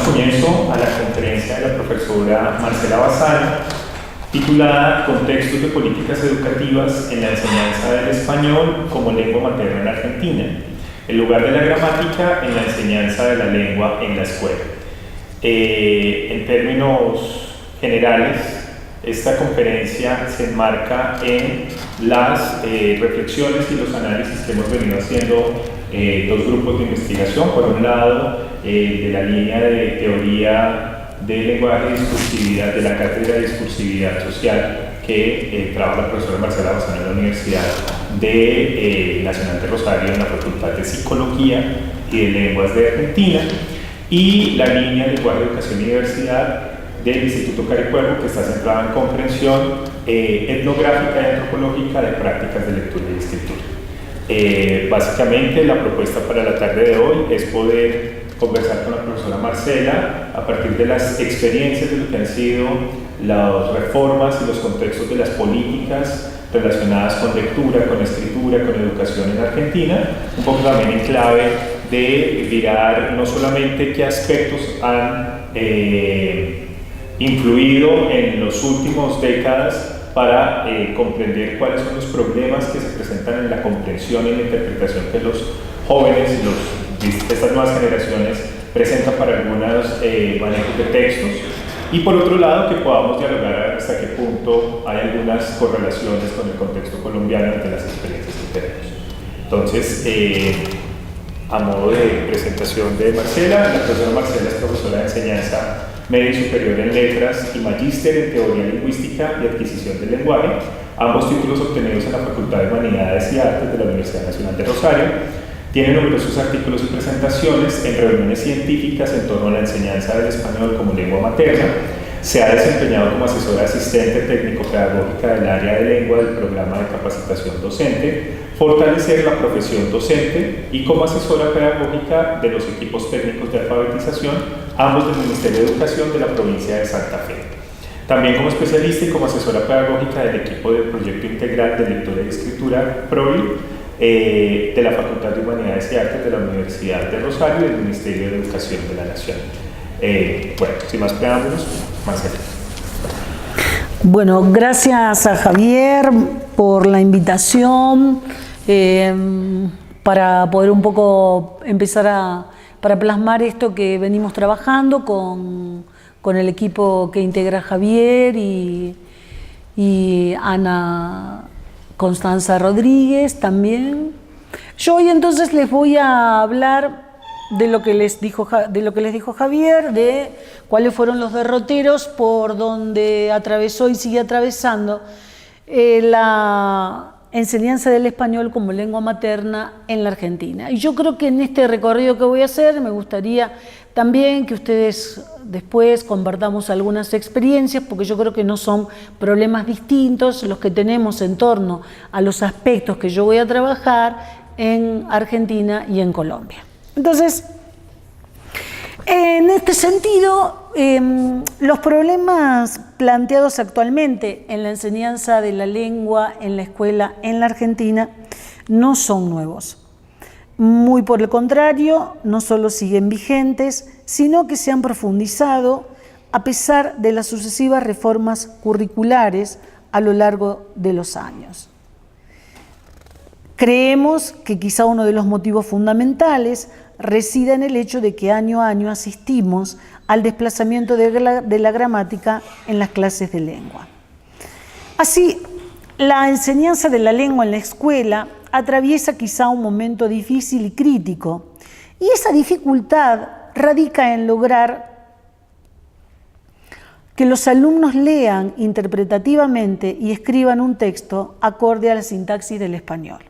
comienzo a la conferencia de la profesora Marcela Bassano, titulada Contextos de políticas educativas en la enseñanza del español como lengua materna en Argentina, el lugar de la gramática en la enseñanza de la lengua en la escuela. En términos generales, esta conferencia se enmarca en las reflexiones y los análisis que hemos venido haciendo dos grupos de investigación. Por un lado, de la línea de teoría del lenguaje y discursividad de la Cátedra de Discursividad Social que trabaja la profesora Marcela Bassano en la Universidad Nacional de Rosario en la Facultad de Psicología y de Lenguas de Argentina, y la línea de lenguaje, educación y diversidad del Instituto Caricuervo, que está centrada en comprensión etnográfica y antropológica de prácticas de lectura y escritura. Básicamente, la propuesta para la tarde de hoy es poder conversar con la profesora Marcela a partir de las experiencias de lo que han sido las reformas y los contextos de las políticas relacionadas con lectura, con escritura, con educación en Argentina, un poco también en clave de mirar no solamente qué aspectos han influido en las últimas décadas para comprender cuáles son los problemas que se presentan en la comprensión y la interpretación que los jóvenes y estas nuevas generaciones presentan para algunos manejos de textos, y por otro lado que podamos dialogar hasta qué punto hay algunas correlaciones con el contexto colombiano de las experiencias que tenemos. Entonces, a modo de presentación de Marcela, la profesora Marcela es profesora de enseñanza media y superior en letras y magíster en teoría lingüística y adquisición del lenguaje, ambos títulos obtenidos en la Facultad de Humanidades y Artes de la Universidad Nacional de Rosario. Tiene numerosos artículos y presentaciones en reuniones científicas en torno a la enseñanza del español como lengua materna. Se ha desempeñado como asesora asistente técnico-pedagógica del área de lengua del programa de capacitación docente, fortalecer la profesión docente, y como asesora pedagógica de los equipos técnicos de alfabetización, ambos del Ministerio de Educación de la provincia de Santa Fe. También como especialista y como asesora pedagógica del equipo del Proyecto Integral de Lectura y Escritura PROLI, de la Facultad de Humanidades y Artes de la Universidad de Rosario y del Ministerio de Educación de la Nación. Bueno, sin más preámbulos, Marcela. Bueno, gracias a Javier por la invitación para poder un poco empezar para plasmar esto que venimos trabajando con el equipo que integra Javier y Ana Constanza Rodríguez también. Yo hoy entonces les voy a hablar de lo que les dijo Javier, de cuáles fueron los derroteros por donde atravesó y sigue atravesando la enseñanza del español como lengua materna en la Argentina. Y yo creo que en este recorrido que voy a hacer me gustaría también que ustedes después compartamos algunas experiencias, porque yo creo que no son problemas distintos los que tenemos en torno a los aspectos que yo voy a trabajar en Argentina y en Colombia. Entonces, en este sentido, los problemas planteados actualmente en la enseñanza de la lengua en la escuela en la Argentina no son nuevos. Muy por el contrario, no solo siguen vigentes, sino que se han profundizado a pesar de las sucesivas reformas curriculares a lo largo de los años. Creemos que quizá uno de los motivos fundamentales reside en el hecho de que año a año asistimos al desplazamiento de la gramática en las clases de lengua. Así, la enseñanza de la lengua en la escuela atraviesa quizá un momento difícil y crítico, y esa dificultad radica en lograr que los alumnos lean interpretativamente y escriban un texto acorde a la sintaxis del español.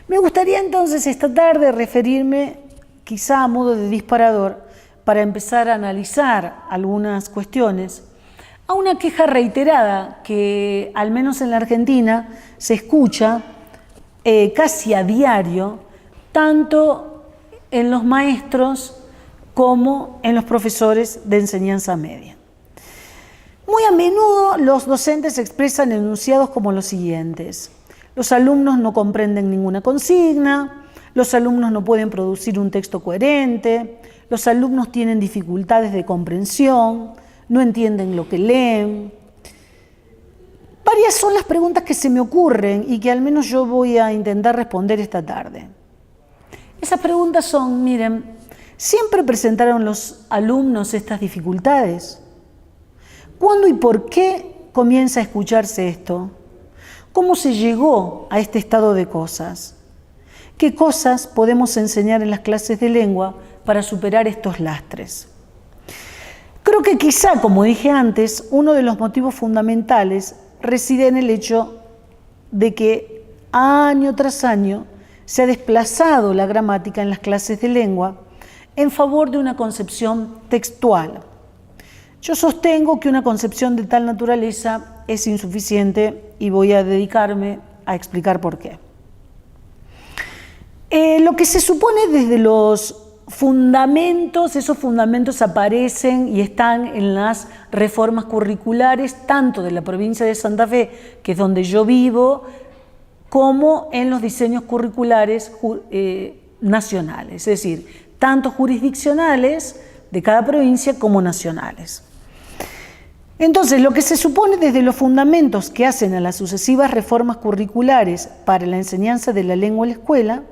Me gustaría entonces esta tarde referirme, quizá a modo de disparador, para empezar a analizar algunas cuestiones, a una queja reiterada que, al menos en la Argentina, se escucha casi a diario, tanto en los maestros como en los profesores de enseñanza media. Muy a menudo los docentes expresan enunciados como los siguientes: los alumnos no comprenden ninguna consigna, los alumnos no pueden producir un texto coherente, los alumnos tienen dificultades de comprensión, no entienden lo que leen. Varias son las preguntas que se me ocurren y que al menos yo voy a intentar responder esta tarde. Esas preguntas son, miren, ¿siempre presentaron los alumnos estas dificultades? ¿Cuándo y por qué comienza a escucharse esto? ¿Cómo se llegó a este estado de cosas? ¿Qué cosas podemos enseñar en las clases de lengua para superar estos lastres? Creo que quizá, como dije antes, uno de los motivos fundamentales reside en el hecho de que año tras año se ha desplazado la gramática en las clases de lengua en favor de una concepción textual. Yo sostengo que una concepción de tal naturaleza es insuficiente y voy a dedicarme a explicar por qué. Lo que se supone desde los fundamentos, esos fundamentos aparecen y están en las reformas curriculares, tanto de la provincia de Santa Fe, que es donde yo vivo, como en los diseños curriculares nacionales, es decir, tanto jurisdiccionales de cada provincia como nacionales. Entonces, lo que se supone desde los fundamentos que hacen a las sucesivas reformas curriculares para la enseñanza de la lengua en la escuela,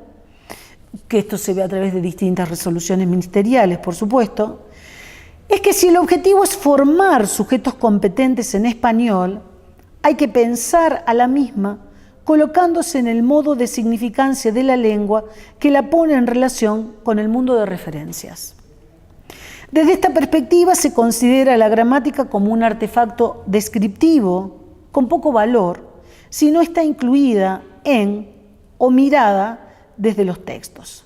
que esto se ve a través de distintas resoluciones ministeriales, por supuesto, es que si el objetivo es formar sujetos competentes en español, hay que pensar a la misma colocándose en el modo de significancia de la lengua que la pone en relación con el mundo de referencias. Desde esta perspectiva se considera la gramática como un artefacto descriptivo con poco valor si no está incluida en o mirada desde los textos.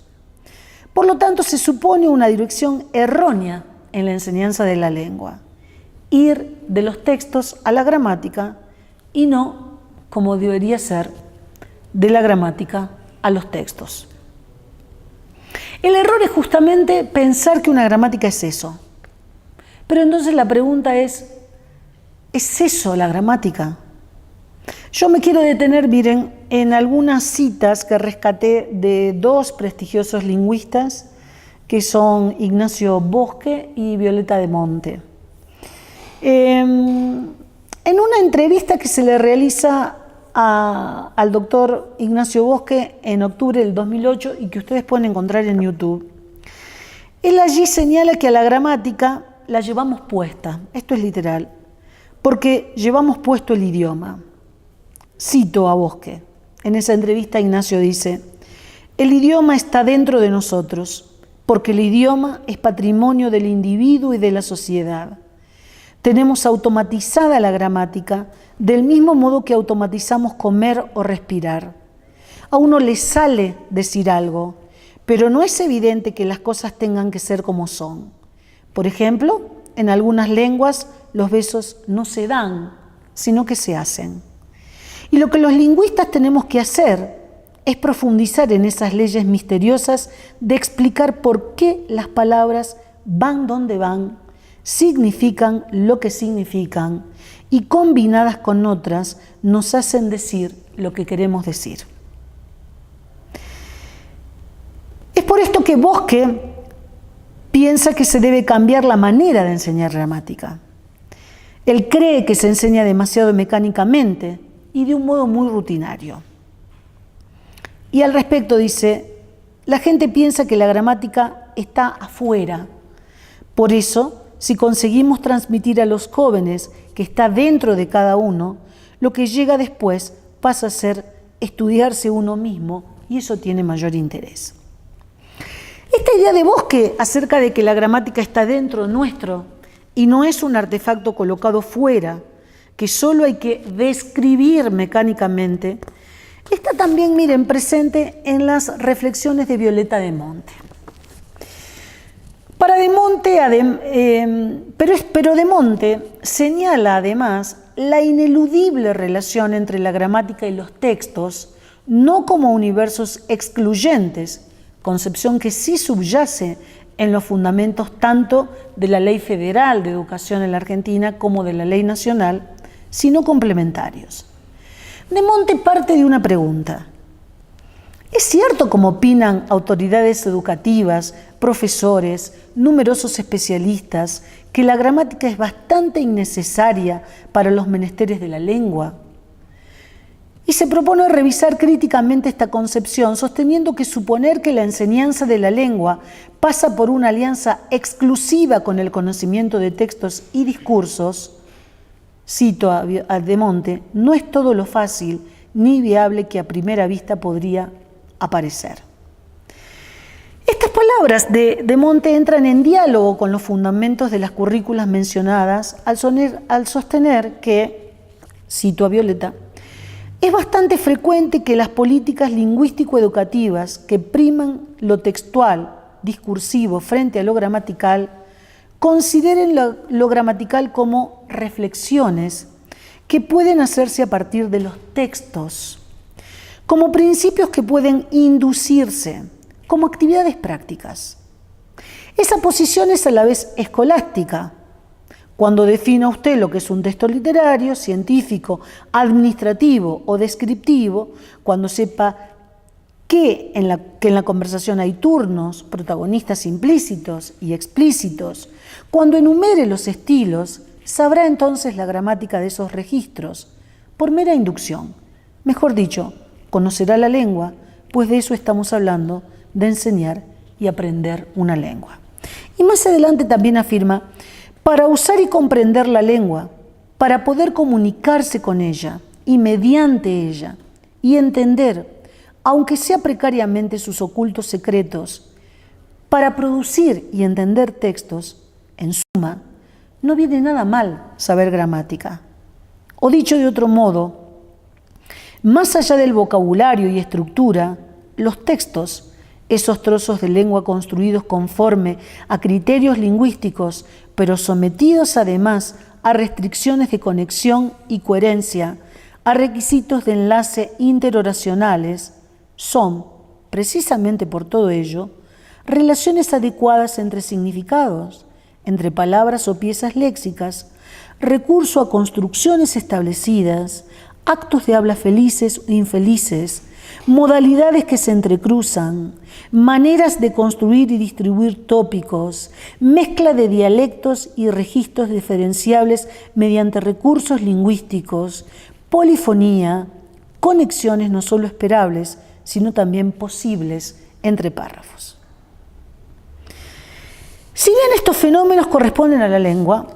Por lo tanto, se supone una dirección errónea en la enseñanza de la lengua, ir de los textos a la gramática y no, como debería ser, de la gramática a los textos. El error es justamente pensar que una gramática es eso. Pero entonces la pregunta ¿es eso la gramática? Yo me quiero detener, miren, en algunas citas que rescaté de dos prestigiosos lingüistas, que son Ignacio Bosque y Violeta de Monte. En una entrevista que se le realiza al doctor Ignacio Bosque en octubre del 2008 y que ustedes pueden encontrar en YouTube, él allí señala que a la gramática la llevamos puesta, esto es literal, porque llevamos puesto el idioma. Cito a Bosque. En esa entrevista Ignacio dice: el idioma está dentro de nosotros, porque el idioma es patrimonio del individuo y de la sociedad. Tenemos automatizada la gramática del mismo modo que automatizamos comer o respirar. A uno le sale decir algo, pero no es evidente que las cosas tengan que ser como son. Por ejemplo, en algunas lenguas los besos no se dan, sino que se hacen. Y lo que los lingüistas tenemos que hacer es profundizar en esas leyes misteriosas de explicar por qué las palabras van donde van, significan lo que significan y combinadas con otras nos hacen decir lo que queremos decir. Es por esto que Bosque piensa que se debe cambiar la manera de enseñar gramática. Él cree que se enseña demasiado mecánicamente y de un modo muy rutinario. Y al respecto dice: la gente piensa que la gramática está afuera. Por eso, si conseguimos transmitir a los jóvenes que está dentro de cada uno, lo que llega después pasa a ser estudiarse uno mismo y eso tiene mayor interés. Esta idea de Bosque acerca de que la gramática está dentro nuestro y no es un artefacto colocado fuera, que solo hay que describir mecánicamente, está también, miren, presente en las reflexiones de Violeta de Monte. Para de Monte, pero de Monte señala además la ineludible relación entre la gramática y los textos, no como universos excluyentes, concepción que sí subyace en los fundamentos tanto de la Ley Federal de Educación en la Argentina como de la Ley Nacional, sino complementarios. De Monte parte de una pregunta: Es cierto, como opinan autoridades educativas, profesores, numerosos especialistas, que la gramática es bastante innecesaria para los menesteres de la lengua. Y se propone revisar críticamente esta concepción, sosteniendo que suponer que la enseñanza de la lengua pasa por una alianza exclusiva con el conocimiento de textos y discursos, cito a De Monte, no es todo lo fácil ni viable que a primera vista podría aparecer. Estas palabras de De Monte entran en diálogo con los fundamentos de las currículas mencionadas al sostener que, cito a Violeta, es bastante frecuente que las políticas lingüístico-educativas que priman lo textual, discursivo frente a lo gramatical, consideren lo gramatical como reflexiones que pueden hacerse a partir de los textos, como principios que pueden inducirse, como actividades prácticas. Esa posición es a la vez escolástica. Cuando defina usted lo que es un texto literario, científico, administrativo o descriptivo, cuando sepa que en la conversación hay turnos, protagonistas implícitos y explícitos, cuando enumere los estilos, sabrá entonces la gramática de esos registros, por mera inducción. Mejor dicho, conocerá la lengua, pues de eso estamos hablando, de enseñar y aprender una lengua. Y más adelante también afirma, para usar y comprender la lengua, para poder comunicarse con ella y mediante ella, y entender, aunque sea precariamente, sus ocultos secretos, para producir y entender textos, en suma, no viene nada mal saber gramática. O dicho de otro modo, más allá del vocabulario y estructura, los textos, esos trozos de lengua construidos conforme a criterios lingüísticos, pero sometidos además a restricciones de conexión y coherencia, a requisitos de enlace interoracionales, son, precisamente por todo ello, relaciones adecuadas entre significados, entre palabras o piezas léxicas, recurso a construcciones establecidas, actos de habla felices o infelices, modalidades que se entrecruzan, maneras de construir y distribuir tópicos, mezcla de dialectos y registros diferenciables mediante recursos lingüísticos, polifonía, conexiones no solo esperables, sino también posibles entre párrafos. Si bien estos fenómenos corresponden a la lengua,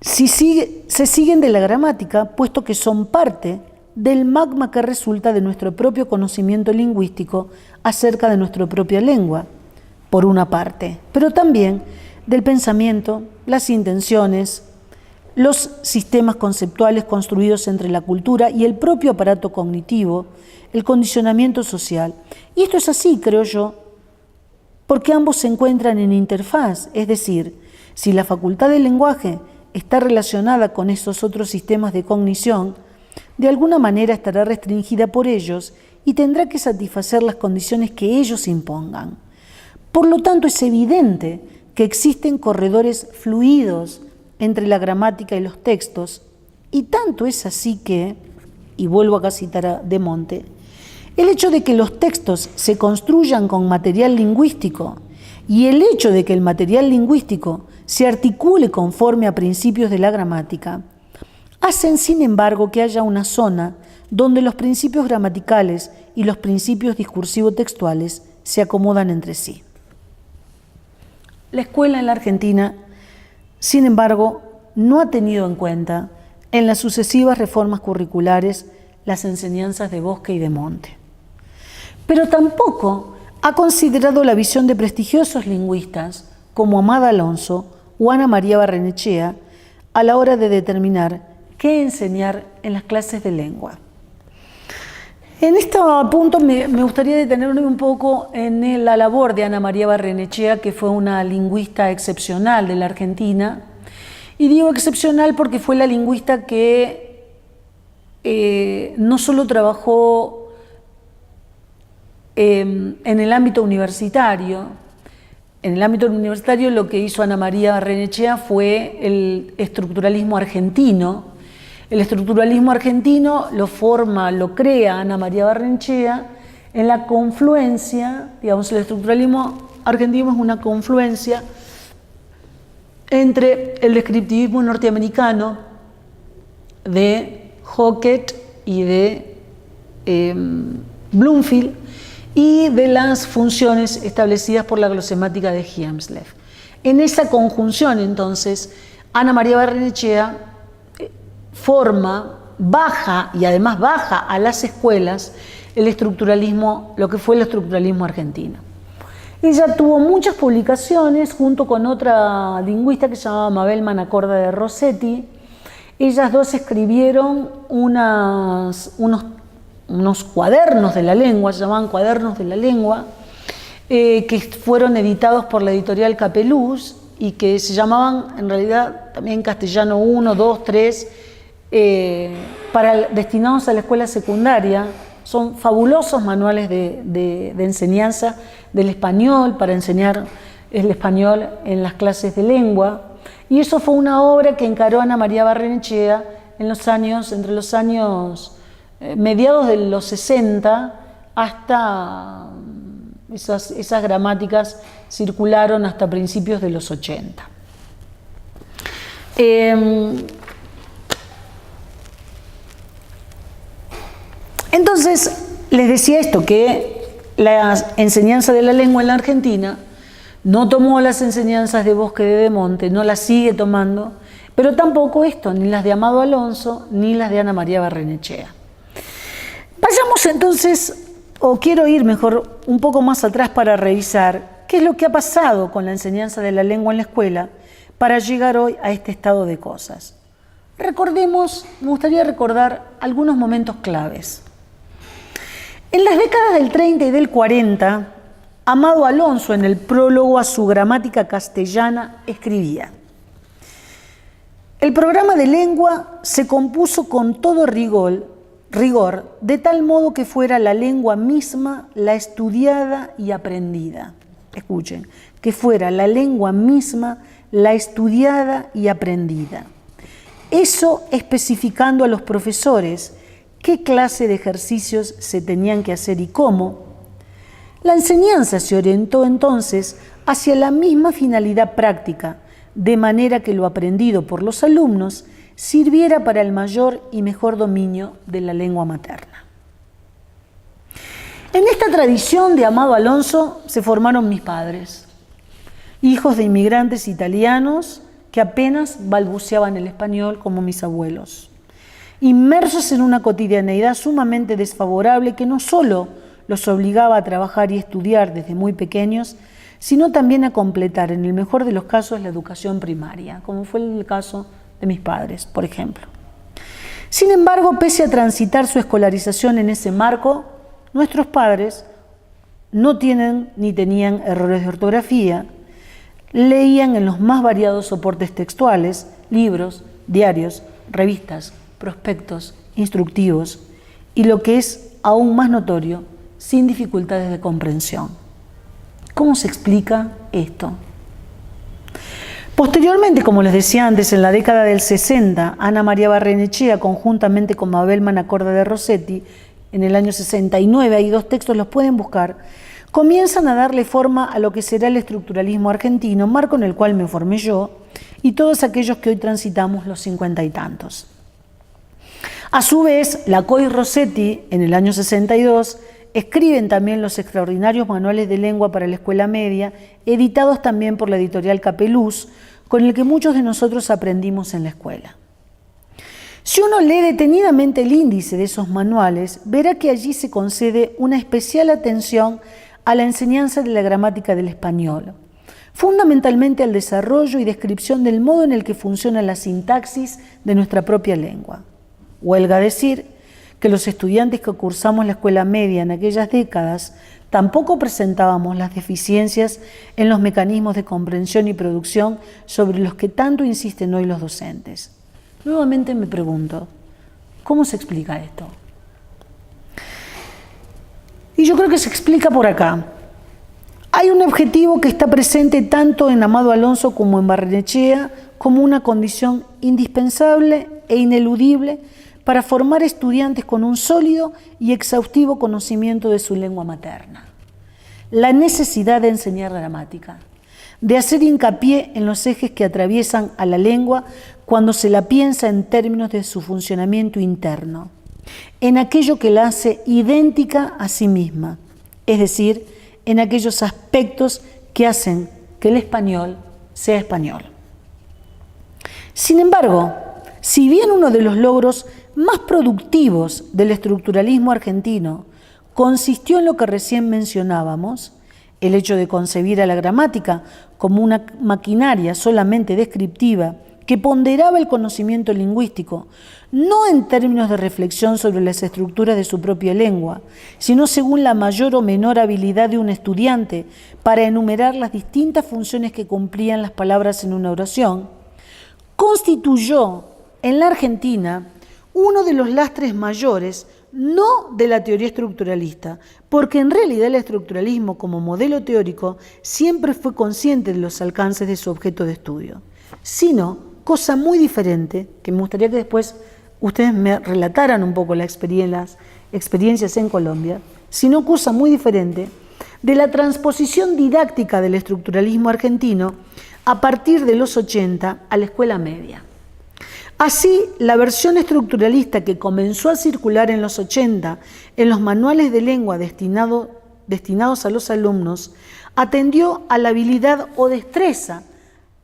se siguen de la gramática, puesto que son parte del magma que resulta de nuestro propio conocimiento lingüístico acerca de nuestra propia lengua, por una parte, pero también del pensamiento, las intenciones, los sistemas conceptuales construidos entre la cultura y el propio aparato cognitivo, el condicionamiento social. Y esto es así, creo yo, porque ambos se encuentran en interfaz, es decir, si la facultad del lenguaje está relacionada con esos otros sistemas de cognición, de alguna manera estará restringida por ellos y tendrá que satisfacer las condiciones que ellos impongan. Por lo tanto, es evidente que existen corredores fluidos entre la gramática y los textos, y tanto es así que, y vuelvo acá a citar a De Monte, el hecho de que los textos se construyan con material lingüístico y el hecho de que el material lingüístico se articule conforme a principios de la gramática, hacen, sin embargo, que haya una zona donde los principios gramaticales y los principios discursivo-textuales se acomodan entre sí. La escuela en la Argentina, sin embargo, no ha tenido en cuenta en las sucesivas reformas curriculares las enseñanzas de Bosque y de Monte. Pero tampoco ha considerado la visión de prestigiosos lingüistas como Amada Alonso o Ana María Barrenechea a la hora de determinar qué enseñar en las clases de lengua. En este punto me gustaría detenerme un poco en la labor de Ana María Barrenechea, que fue una lingüista excepcional de la Argentina. Y digo excepcional porque fue la lingüista que no solo trabajó en el ámbito universitario. En el ámbito universitario lo que hizo Ana María Barrenechea fue el estructuralismo argentino. El estructuralismo argentino lo crea Ana María Barrenechea en la confluencia, digamos, el estructuralismo argentino es una confluencia entre el descriptivismo norteamericano de Hockett y de Bloomfield y de las funciones establecidas por la glosemática de Hiemslev. En esa conjunción, entonces, Ana María Barrenechea baja y además baja a las escuelas el estructuralismo, lo que fue el estructuralismo argentino. Ella tuvo muchas publicaciones junto con otra lingüista que se llamaba Mabel Manacorda de Rossetti. Ellas dos escribieron unos cuadernos de la lengua, se llamaban cuadernos de la lengua, que fueron editados por la editorial Capeluz y que se llamaban en realidad también castellano 1, 2, 3, destinados a la escuela secundaria. Son fabulosos manuales de enseñanza del español para enseñar el español en las clases de lengua. Y eso fue una obra que encaró Ana María Barrenechea entre los años mediados de los 60 hasta esas gramáticas circularon hasta principios de los 80. Entonces, les decía esto, que la enseñanza de la lengua en la Argentina no tomó las enseñanzas de Bosque de Demonte, no las sigue tomando, pero tampoco esto, ni las de Amado Alonso, ni las de Ana María Barrenechea. Vayamos entonces, o quiero ir mejor un poco más atrás para revisar qué es lo que ha pasado con la enseñanza de la lengua en la escuela para llegar hoy a este estado de cosas. Recordemos, me gustaría recordar algunos momentos claves. En las décadas del 30 y del 40, Amado Alonso, en el prólogo a su gramática castellana, escribía: el programa de lengua se compuso con todo rigor, de tal modo que fuera la lengua misma la estudiada y aprendida. Escuchen, que fuera la lengua misma la estudiada y aprendida. Eso especificando a los profesores qué clase de ejercicios se tenían que hacer y cómo. La enseñanza se orientó entonces hacia la misma finalidad práctica, de manera que lo aprendido por los alumnos sirviera para el mayor y mejor dominio de la lengua materna. En esta tradición de Amado Alonso se formaron mis padres, hijos de inmigrantes italianos que apenas balbuceaban el español como mis abuelos, inmersos en una cotidianeidad sumamente desfavorable que no solo los obligaba a trabajar y estudiar desde muy pequeños, sino también a completar, en el mejor de los casos, la educación primaria, como fue el caso de mis padres, por ejemplo. Sin embargo, pese a transitar su escolarización en ese marco, nuestros padres no tienen ni tenían errores de ortografía, leían en los más variados soportes textuales, libros, diarios, revistas, prospectos, instructivos y, lo que es aún más notorio, sin dificultades de comprensión. ¿Cómo se explica esto? Posteriormente, como les decía antes, en la década del 60, Ana María Barrenechea, conjuntamente con Mabel Manacorda de Rossetti, en el año 69, hay dos textos, los pueden buscar, comienzan a darle forma a lo que será el estructuralismo argentino, marco en el cual me formé yo, y todos aquellos que hoy transitamos los 50 y tantos. A su vez, Lacoy y Rossetti, en el año 62, escriben también los extraordinarios manuales de lengua para la escuela media, editados también por la editorial Capeluz, con el que muchos de nosotros aprendimos en la escuela. Si uno lee detenidamente el índice de esos manuales, verá que allí se concede una especial atención a la enseñanza de la gramática del español, fundamentalmente al desarrollo y descripción del modo en el que funciona la sintaxis de nuestra propia lengua. Huelga decir que los estudiantes que cursamos la escuela media en aquellas décadas tampoco presentábamos las deficiencias en los mecanismos de comprensión y producción sobre los que tanto insisten hoy los docentes. Nuevamente me pregunto, ¿cómo se explica esto? Y yo creo que se explica por acá. Hay un objetivo que está presente tanto en Amado Alonso como en Barrenechea como una condición indispensable e ineludible para formar estudiantes con un sólido y exhaustivo conocimiento de su lengua materna. La necesidad de enseñar gramática, de hacer hincapié en los ejes que atraviesan a la lengua cuando se la piensa en términos de su funcionamiento interno, en aquello que la hace idéntica a sí misma, es decir, en aquellos aspectos que hacen que el español sea español. Sin embargo, si bien uno de los logros más productivos del estructuralismo argentino consistió en lo que recién mencionábamos, el hecho de concebir a la gramática como una maquinaria solamente descriptiva que ponderaba el conocimiento lingüístico, no en términos de reflexión sobre las estructuras de su propia lengua, sino según la mayor o menor habilidad de un estudiante para enumerar las distintas funciones que cumplían las palabras en una oración, constituyó en la Argentina uno de los lastres mayores, no de la teoría estructuralista, porque en realidad el estructuralismo como modelo teórico siempre fue consciente de los alcances de su objeto de estudio, sino, cosa muy diferente, que me gustaría que después ustedes me relataran un poco las experiencias en Colombia, sino cosa muy diferente de la transposición didáctica del estructuralismo argentino a partir de los 80 a la escuela media. Así, la versión estructuralista que comenzó a circular en los 80 en los manuales de lengua destinados a los alumnos atendió a la habilidad o destreza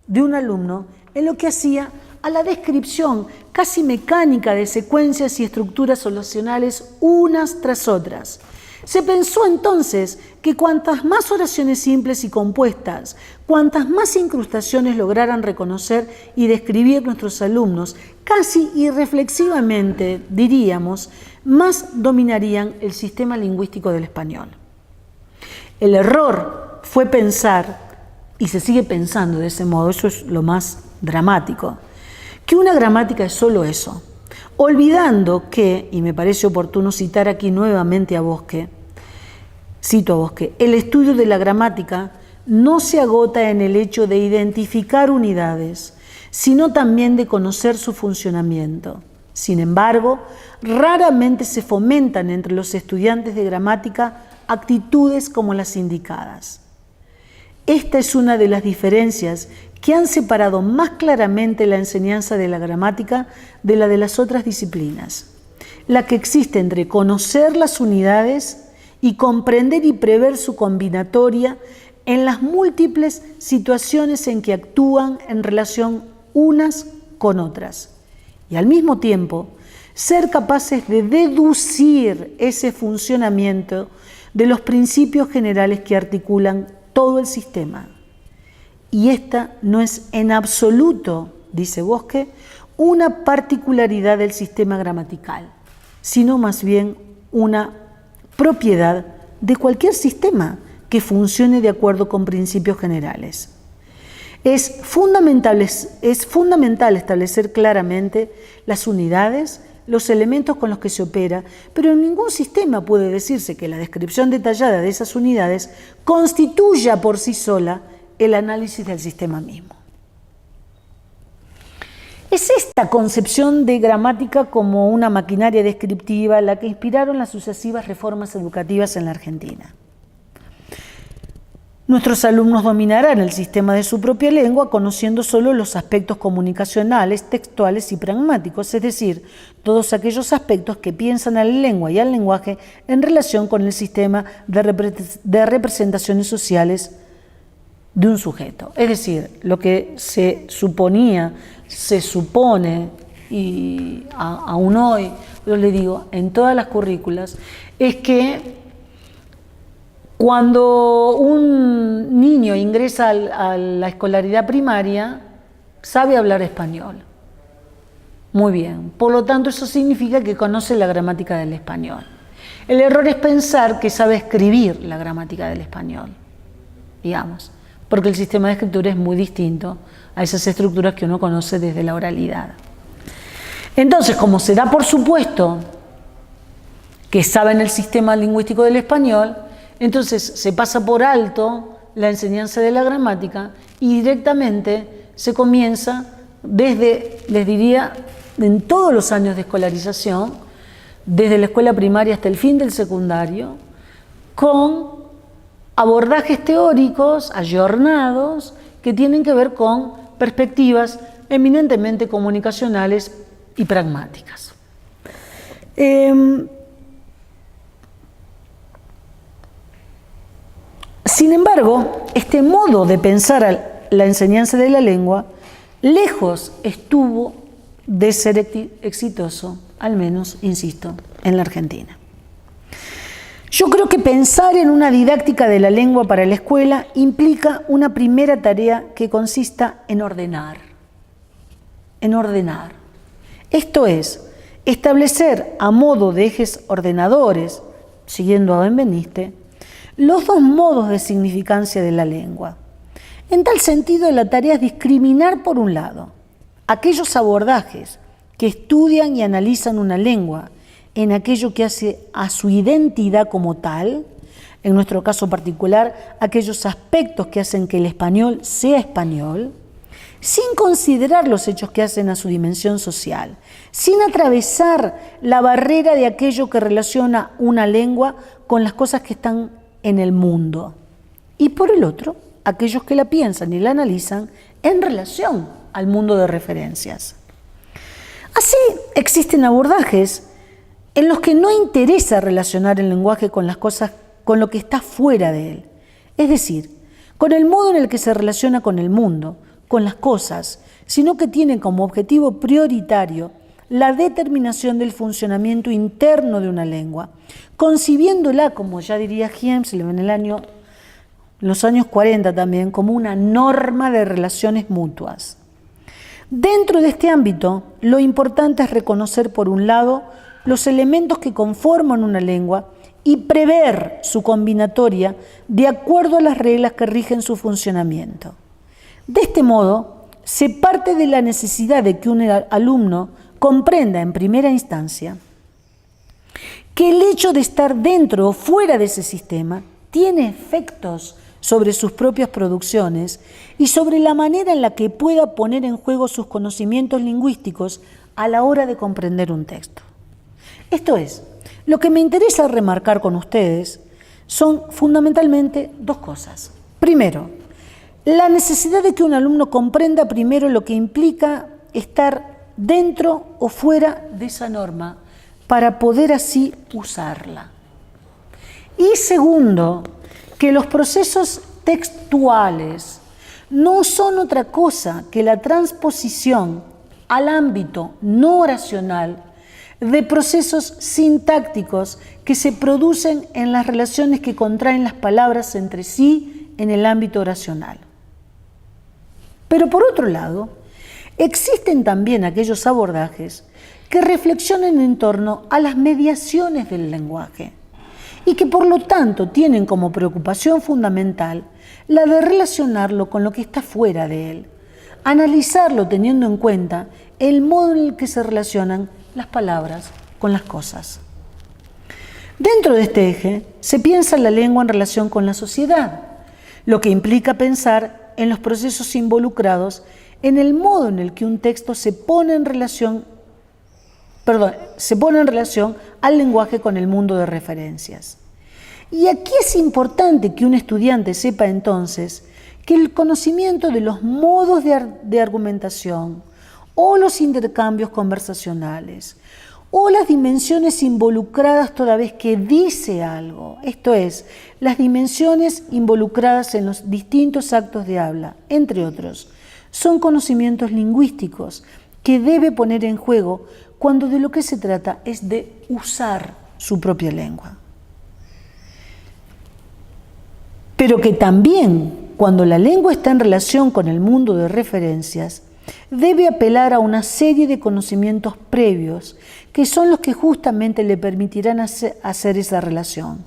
de un alumno en lo que hacía a la descripción casi mecánica de secuencias y estructuras oracionales unas tras otras. Se pensó entonces que cuantas más oraciones simples y compuestas, cuantas más incrustaciones lograran reconocer y describir nuestros alumnos, casi irreflexivamente, diríamos, más dominarían el sistema lingüístico del español. El error fue pensar, y se sigue pensando de ese modo, eso es lo más dramático, que una gramática es solo eso, olvidando que, y me parece oportuno citar aquí nuevamente a Bosque, cito a Bosque, el estudio de la gramática no se agota en el hecho de identificar unidades, sino también de conocer su funcionamiento. Sin embargo, raramente se fomentan entre los estudiantes de gramática actitudes como las indicadas. Esta es una de las diferencias que han separado más claramente la enseñanza de la gramática de la de las otras disciplinas, la que existe entre conocer las unidades y comprender y prever su combinatoria en las múltiples situaciones en que actúan en relación unas con otras, y al mismo tiempo ser capaces de deducir ese funcionamiento de los principios generales que articulan todo el sistema. Y esta no es en absoluto, dice Bosque, una particularidad del sistema gramatical, sino más bien una propiedad de cualquier sistema que funcione de acuerdo con principios generales. Es fundamental establecer claramente las unidades, los elementos con los que se opera, pero en ningún sistema puede decirse que la descripción detallada de esas unidades constituya por sí sola el análisis del sistema mismo. Es esta concepción de gramática como una maquinaria descriptiva la que inspiraron las sucesivas reformas educativas en la Argentina. Nuestros alumnos dominarán el sistema de su propia lengua conociendo solo los aspectos comunicacionales, textuales y pragmáticos, es decir, todos aquellos aspectos que piensan a la lengua y al lenguaje en relación con el sistema de representaciones sociales de un sujeto. Es decir, lo que se supone, y aún hoy, yo le digo, en todas las currículas, es que cuando un niño ingresa a la escolaridad primaria, sabe hablar español. Muy bien. Por lo tanto, eso significa que conoce la gramática del español. El error es pensar que sabe escribir la gramática del español, digamos, porque el sistema de escritura es muy distinto a esas estructuras que uno conoce desde la oralidad. Entonces, como se da por supuesto que saben el sistema lingüístico del español, entonces se pasa por alto la enseñanza de la gramática y directamente se comienza desde, les diría, en todos los años de escolarización, desde la escuela primaria hasta el fin del secundario, con abordajes teóricos ayornados que tienen que ver con perspectivas eminentemente comunicacionales y pragmáticas. Sin embargo, este modo de pensar la enseñanza de la lengua lejos estuvo de ser exitoso, al menos, insisto, en la Argentina. Yo creo que pensar en una didáctica de la lengua para la escuela implica una primera tarea que consista en ordenar. Esto es, establecer a modo de ejes ordenadores, siguiendo a Benveniste, los dos modos de significancia de la lengua. En tal sentido, la tarea es discriminar, por un lado, aquellos abordajes que estudian y analizan una lengua en aquello que hace a su identidad como tal, en nuestro caso particular, aquellos aspectos que hacen que el español sea español, sin considerar los hechos que hacen a su dimensión social, sin atravesar la barrera de aquello que relaciona una lengua con las cosas que están en el mundo. Y por el otro, aquellos que la piensan y la analizan en relación al mundo de referencias. Así existen abordajes en los que no interesa relacionar el lenguaje con las cosas, con lo que está fuera de él, es decir, con el modo en el que se relaciona con el mundo, con las cosas, sino que tienen como objetivo prioritario la determinación del funcionamiento interno de una lengua, concibiéndola, como ya diría Hemsley en los años 40 también, como una norma de relaciones mutuas. Dentro de este ámbito, lo importante es reconocer, por un lado, los elementos que conforman una lengua y prever su combinatoria de acuerdo a las reglas que rigen su funcionamiento. De este modo, se parte de la necesidad de que un alumno comprenda en primera instancia que el hecho de estar dentro o fuera de ese sistema tiene efectos sobre sus propias producciones y sobre la manera en la que pueda poner en juego sus conocimientos lingüísticos a la hora de comprender un texto. Esto es, lo que me interesa remarcar con ustedes son fundamentalmente dos cosas. Primero, la necesidad de que un alumno comprenda primero lo que implica estar dentro o fuera de esa norma para poder así usarla. Y segundo, que los procesos textuales no son otra cosa que la transposición al ámbito no oracional de procesos sintácticos que se producen en las relaciones que contraen las palabras entre sí en el ámbito oracional. Pero por otro lado, existen también aquellos abordajes que reflexionan en torno a las mediaciones del lenguaje y que por lo tanto tienen como preocupación fundamental la de relacionarlo con lo que está fuera de él, analizarlo teniendo en cuenta el modo en el que se relacionan las palabras con las cosas. Dentro de este eje se piensa la lengua en relación con la sociedad, lo que implica pensar en los procesos involucrados en el modo en el que un texto se pone en relación al lenguaje con el mundo de referencias. Y aquí es importante que un estudiante sepa entonces que el conocimiento de los modos de argumentación o los intercambios conversacionales o las dimensiones involucradas toda vez que dice algo, esto es, las dimensiones involucradas en los distintos actos de habla, entre otros, son conocimientos lingüísticos que debe poner en juego cuando de lo que se trata es de usar su propia lengua. Pero que también, cuando la lengua está en relación con el mundo de referencias, debe apelar a una serie de conocimientos previos que son los que justamente le permitirán hacer esa relación.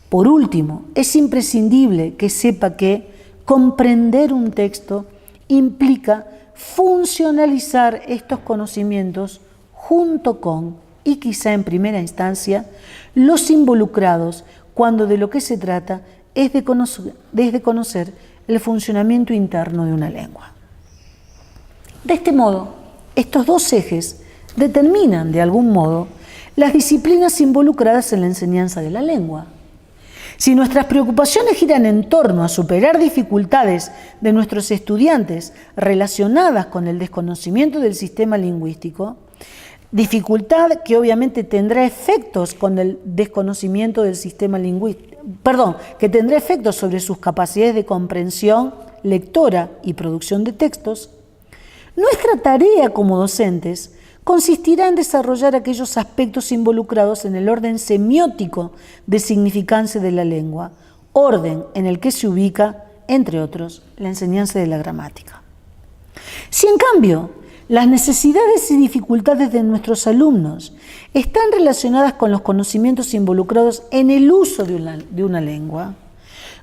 Por último, es imprescindible que sepa que comprender un texto implica funcionalizar estos conocimientos junto con, y quizá en primera instancia, los involucrados cuando de lo que se trata es de conocer el funcionamiento interno de una lengua. De este modo, Estos dos ejes determinan, de algún modo, las disciplinas involucradas en la enseñanza de la lengua. Si nuestras preocupaciones giran en torno a superar dificultades de nuestros estudiantes relacionadas con el desconocimiento del sistema lingüístico, dificultad que obviamente tendrá efectos con el desconocimiento del sistema lingüístico, que tendrá efectos sobre sus capacidades de comprensión, lectora y producción de textos, nuestra tarea como docentes consistirá en desarrollar aquellos aspectos involucrados en el orden semiótico de significancia de la lengua, orden en el que se ubica, entre otros, la enseñanza de la gramática. Si en cambio las necesidades y dificultades de nuestros alumnos están relacionadas con los conocimientos involucrados en el uso de una lengua,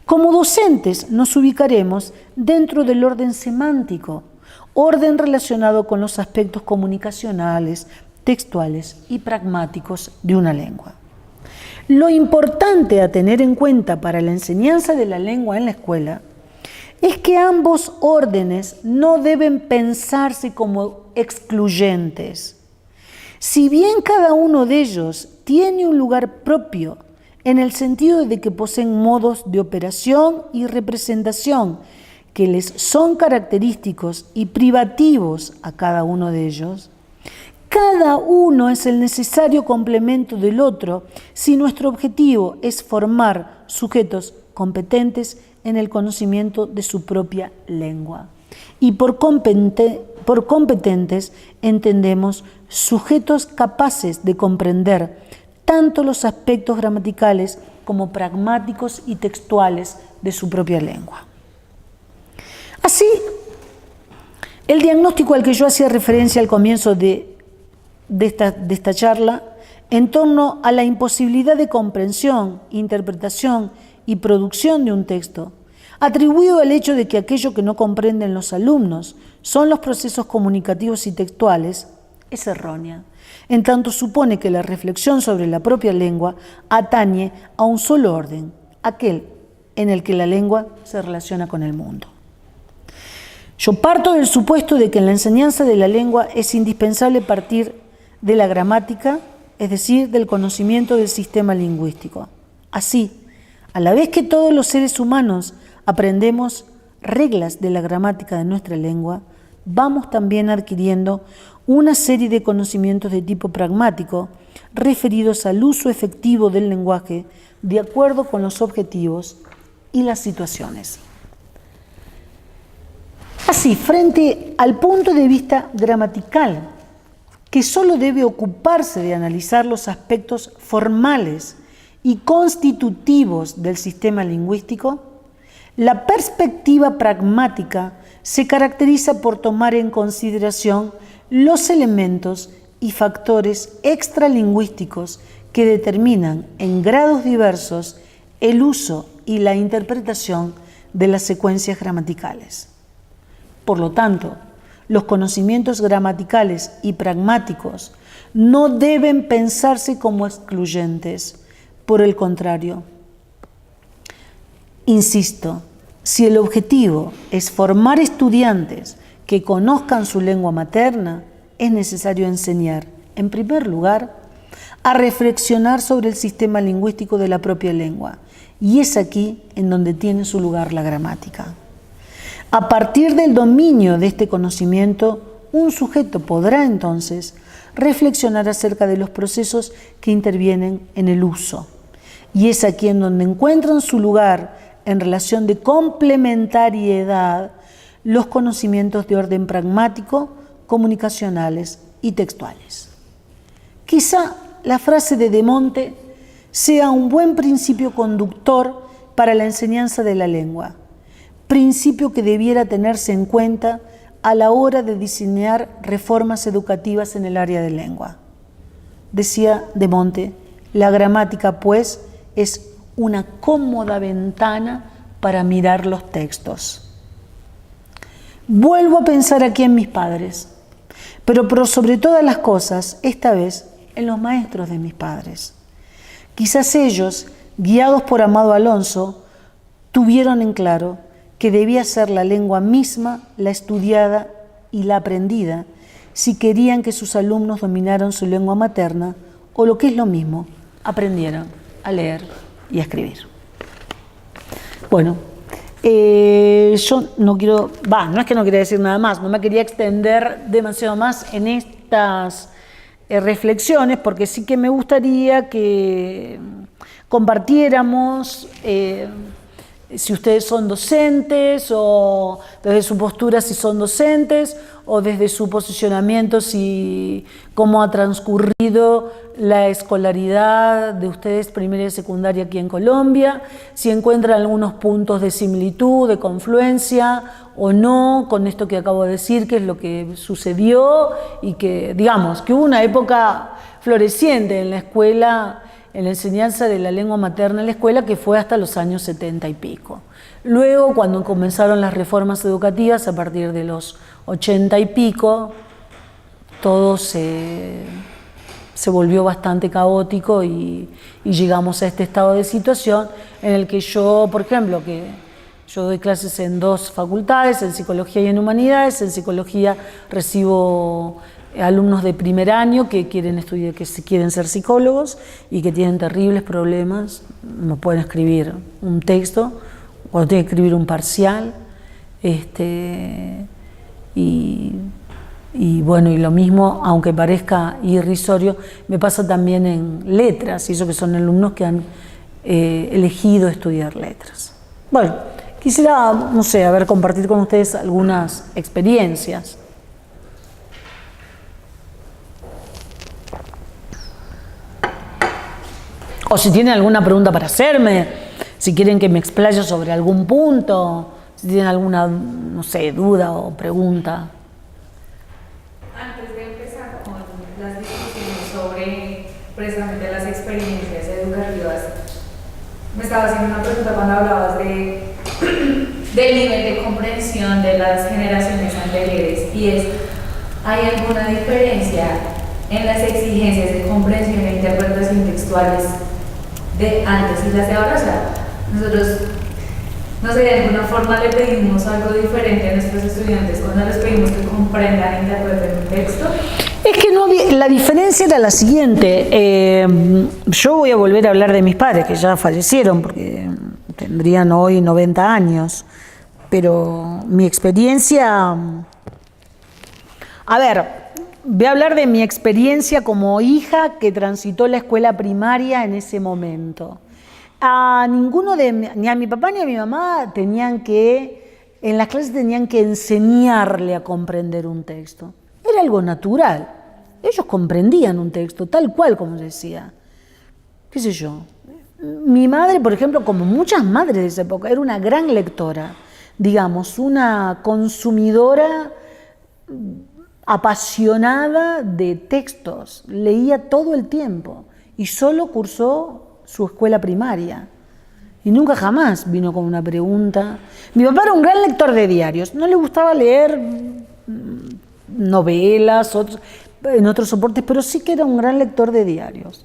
como docentes nos ubicaremos dentro del orden semántico, orden relacionado con los aspectos comunicacionales, textuales y pragmáticos de una lengua. Lo importante a tener en cuenta para la enseñanza de la lengua en la escuela es que ambos órdenes no deben pensarse como excluyentes. Si bien cada uno de ellos tiene un lugar propio en el sentido de que poseen modos de operación y representación que les son característicos y privativos a cada uno de ellos, cada uno es el necesario complemento del otro si nuestro objetivo es formar sujetos competentes en el conocimiento de su propia lengua. Y por competentes entendemos sujetos capaces de comprender tanto los aspectos gramaticales como pragmáticos y textuales de su propia lengua. Así, el diagnóstico al que yo hacía referencia al comienzo de esta charla, en torno a la imposibilidad de comprensión, interpretación y producción de un texto, atribuido al hecho de que aquello que no comprenden los alumnos son los procesos comunicativos y textuales, es errónea, en tanto supone que la reflexión sobre la propia lengua atañe a un solo orden, aquel en el que la lengua se relaciona con el mundo. Yo parto del supuesto de que en la enseñanza de la lengua es indispensable partir de la gramática, es decir, del conocimiento del sistema lingüístico. Así, a la vez que todos los seres humanos aprendemos reglas de la gramática de nuestra lengua, vamos también adquiriendo una serie de conocimientos de tipo pragmático referidos al uso efectivo del lenguaje de acuerdo con los objetivos y las situaciones. Así, frente al punto de vista gramatical, que solo debe ocuparse de analizar los aspectos formales y constitutivos del sistema lingüístico, la perspectiva pragmática se caracteriza por tomar en consideración los elementos y factores extralingüísticos que determinan en grados diversos el uso y la interpretación de las secuencias gramaticales. Por lo tanto, los conocimientos gramaticales y pragmáticos no deben pensarse como excluyentes. Por el contrario, insisto, si el objetivo es formar estudiantes que conozcan su lengua materna, es necesario enseñar, en primer lugar, a reflexionar sobre el sistema lingüístico de la propia lengua, y es aquí en donde tiene su lugar la gramática. A partir del dominio de este conocimiento, un sujeto podrá entonces reflexionar acerca de los procesos que intervienen en el uso. Y es aquí en donde encuentran su lugar, en relación de complementariedad, los conocimientos de orden pragmático, comunicacionales y textuales. Quizá la frase de De Monte sea un buen principio conductor para la enseñanza de la lengua, principio que debiera tenerse en cuenta a la hora de diseñar reformas educativas en el área de lengua. Decía De Monte, la gramática, pues, es una cómoda ventana para mirar los textos. Vuelvo a pensar aquí en mis padres, pero sobre todas las cosas, esta vez, en los maestros de mis padres. Quizás ellos, guiados por Amado Alonso, tuvieron en claro que debía ser la lengua misma, la estudiada y la aprendida, si querían que sus alumnos dominaran su lengua materna o, lo que es lo mismo, aprendieran a leer y a escribir. Bueno, yo no quiero, no es que no quería decir nada más, no me quería extender demasiado más en estas reflexiones, porque sí que me gustaría que compartiéramos, si ustedes son docentes, o desde su postura si son docentes, o desde su posicionamiento si cómo ha transcurrido la escolaridad de ustedes primaria y secundaria aquí en Colombia, si encuentran algunos puntos de similitud, de confluencia o no con esto que acabo de decir, que es lo que sucedió y que, digamos, que hubo una época floreciente en la escuela, en la enseñanza de la lengua materna en la escuela, que fue hasta los años 70 y pico. Luego, cuando comenzaron las reformas educativas, a partir de los 80 y pico, todo se volvió bastante caótico y llegamos a este estado de situación en el que yo, por ejemplo, que yo doy clases en 2 facultades, en Psicología y en Humanidades. En Psicología recibo alumnos de primer año que quieren estudiar, que quieren ser psicólogos y que tienen terribles problemas. No pueden escribir un texto, cuando tienen que escribir un parcial, y bueno, y lo mismo, aunque parezca irrisorio, me pasa también en letras, y eso que son alumnos que han elegido estudiar letras. Bueno, quisiera, no sé, compartir con ustedes algunas experiencias. O si tienen alguna pregunta para hacerme, si quieren que me explaye sobre algún punto, si tienen alguna, no sé, duda o pregunta. Antes de empezar con las discusiones sobre precisamente las experiencias educativas, me estaba haciendo una pregunta cuando hablabas del nivel de comprensión de las generaciones anteriores, y es, ¿hay alguna diferencia en las exigencias de comprensión e interpretación textuales de antes y las de ahora? O sea, nosotros, no sé, de alguna forma le pedimos algo diferente a nuestros estudiantes cuando les pedimos que comprendan e interpreten un texto. Es que no había, la diferencia era la siguiente. Yo voy a volver a hablar de mis padres, que ya fallecieron, porque tendrían hoy 90 años. Pero mi experiencia... voy a hablar de mi experiencia como hija que transitó la escuela primaria en ese momento. Ni a mi papá ni a mi mamá en las clases tenían que enseñarle a comprender un texto. Era algo natural. Ellos comprendían un texto tal cual como decía. ¿Qué sé yo? Mi madre, por ejemplo, como muchas madres de esa época, era una gran lectora, digamos, una consumidora apasionada de textos, leía todo el tiempo y solo cursó su escuela primaria y nunca jamás vino con una pregunta. Mi papá era un gran lector de diarios, no le gustaba leer novelas, en otros soportes, pero sí que era un gran lector de diarios.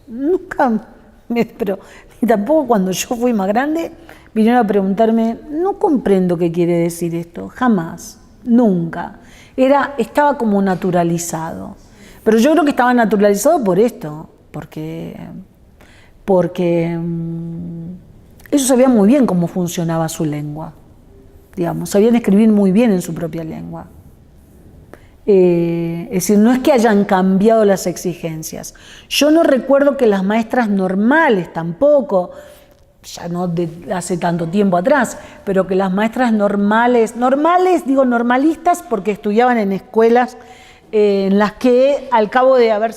Pero ni tampoco cuando yo fui más grande vinieron a preguntarme, no comprendo qué quiere decir esto, jamás, nunca. Estaba como naturalizado. Pero yo creo que estaba naturalizado por esto, porque ellos sabían muy bien cómo funcionaba su lengua, digamos, sabían escribir muy bien en su propia lengua. Es decir, no es que hayan cambiado las exigencias. Yo no recuerdo que las maestras normales tampoco, ya no de hace tanto tiempo atrás, pero que las maestras normales, digo normalistas porque estudiaban en escuelas en las que al cabo de haber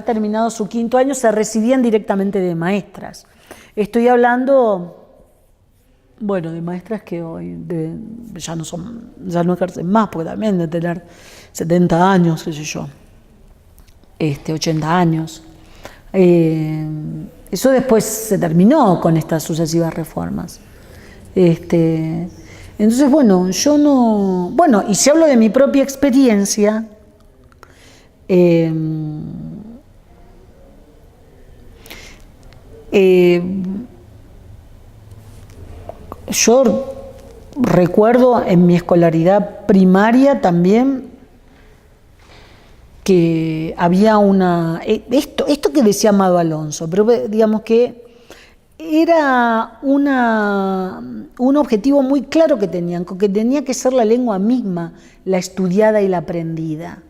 terminado su 5º año se recibían directamente de maestras. Estoy hablando, bueno, de maestras que hoy ya no ejercen más, porque también de tener 70 años, qué sé yo, 80 años. Eso después se terminó con estas sucesivas reformas. Entonces, bueno, y si hablo de mi propia experiencia, yo recuerdo en mi escolaridad primaria también que había esto que decía Amado Alonso, pero digamos que era un objetivo muy claro que tenían, que tenía que ser la lengua misma, la estudiada y la aprendida.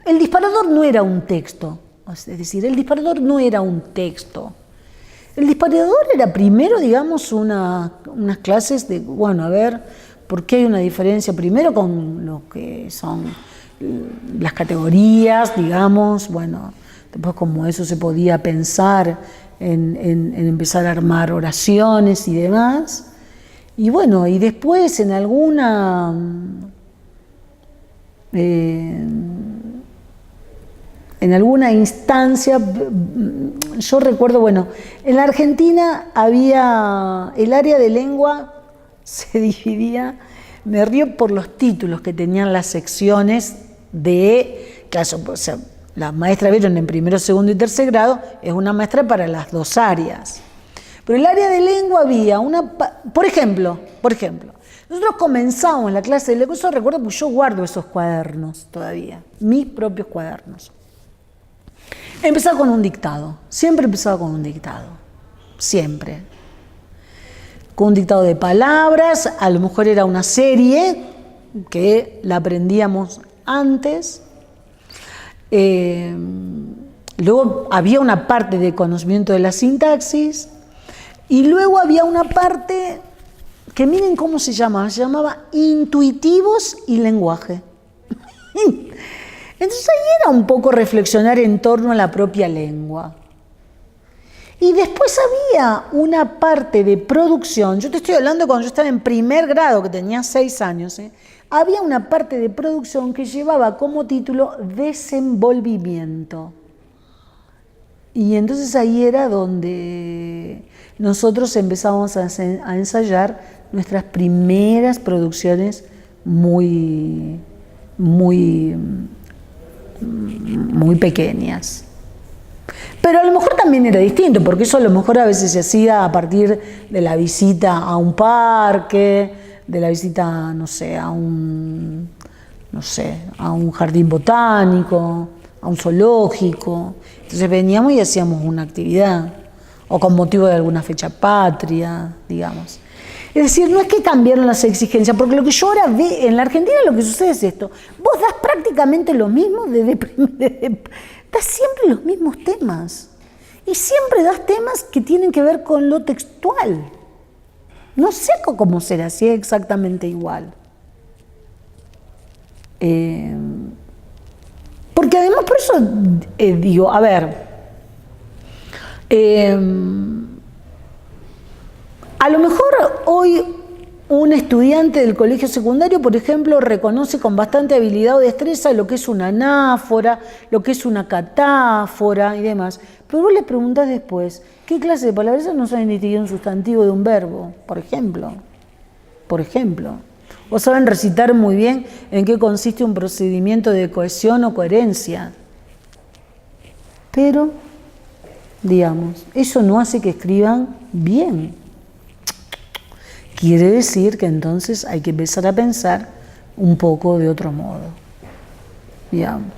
El disparador no era un texto, es decir, el disparador no era un texto. El disparador era primero, digamos, unas clases de, bueno, a ver, ¿por qué hay una diferencia? Primero con lo que son las categorías, digamos, bueno, después como eso se podía pensar en empezar a armar oraciones y demás. Y bueno, y después en alguna instancia, yo recuerdo, bueno, en la Argentina había el área de lengua, se dividía, me río por los títulos que tenían las secciones de, claro, o sea, la maestra vieron en primero, segundo y tercer grado, es una maestra para las dos áreas. Pero el área de lengua había por ejemplo, nosotros comenzamos la clase de lengua, eso recuerdo porque yo guardo esos cuadernos todavía, mis propios cuadernos. Empezaba con un dictado, siempre empezaba con un dictado, siempre. Con un dictado de palabras, a lo mejor era una serie que la aprendíamos antes. Luego había una parte de conocimiento de la sintaxis y luego había una parte que miren cómo se llamaba intuitivos y lenguaje. Entonces ahí era un poco reflexionar en torno a la propia lengua. Y después había una parte de producción, yo te estoy hablando cuando yo estaba en primer grado, que tenía 6 años, había una parte de producción que llevaba como título desenvolvimiento. Y entonces ahí era donde nosotros empezamos a ensayar nuestras primeras producciones muy pequeñas. Pero a lo mejor también era distinto, porque eso a lo mejor a veces se hacía a partir de la visita a un parque, de la visita, no sé, a un jardín botánico, a un zoológico. Entonces veníamos y hacíamos una actividad, o con motivo de alguna fecha patria, digamos. Es decir, no es que cambiaron las exigencias, porque lo que yo ahora veo en la Argentina, lo que sucede es esto: vos das prácticamente lo mismo, das siempre los mismos temas, y siempre das temas que tienen que ver con lo textual. No sé cómo será, si es exactamente igual. Porque además, por eso digo, a ver, a lo mejor hoy un estudiante del colegio secundario, por ejemplo, reconoce con bastante habilidad o destreza lo que es una anáfora, lo que es una catáfora y demás. Pero vos le preguntás después, ¿qué clase de palabras? Esas no saben distinguir un sustantivo de un verbo, por ejemplo. O saben recitar muy bien en qué consiste un procedimiento de cohesión o coherencia. Pero, digamos, eso no hace que escriban bien. Quiere decir que entonces hay que empezar a pensar un poco de otro modo, digamos.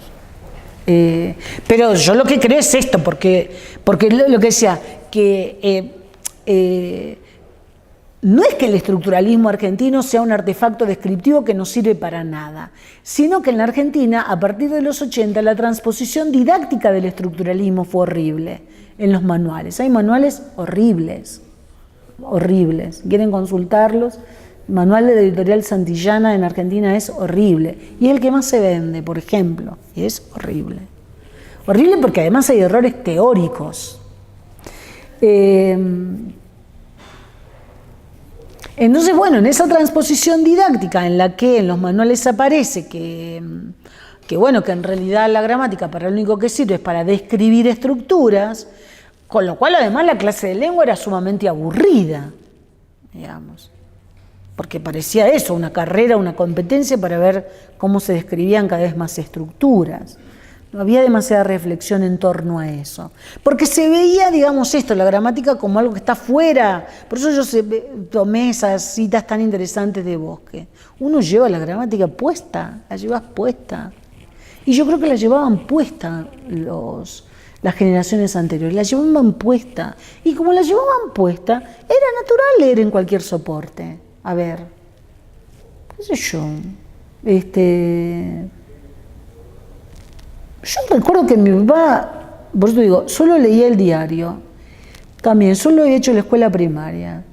Pero yo lo que creo es esto, porque lo que decía, que no es que el estructuralismo argentino sea un artefacto descriptivo que no sirve para nada, sino que en la Argentina, a partir de los 80, la transposición didáctica del estructuralismo fue horrible en los manuales. Hay manuales horribles. Quieren consultarlos. El manual de la editorial Santillana en Argentina es horrible. Y es el que más se vende, por ejemplo. Y es horrible. Horrible porque además hay errores teóricos. Entonces, bueno, en esa transposición didáctica en la que en los manuales aparece que en realidad la gramática para lo único que sirve es para describir estructuras, con lo cual además la clase de lengua era sumamente aburrida, digamos, porque parecía eso, una carrera, una competencia para ver cómo se describían cada vez más estructuras. No había demasiada reflexión en torno a eso, porque se veía, digamos, la gramática como algo que está fuera. Por eso yo tomé esas citas tan interesantes de Bosque. Uno lleva la gramática puesta, la llevas puesta. Y yo creo que la llevaban puesta las generaciones anteriores, la llevaban puesta. Y como la llevaban puesta, era natural leer en cualquier soporte. A ver, qué sé yo. Yo recuerdo que mi papá, por eso digo, solo leía el diario. También solo he hecho la escuela primaria.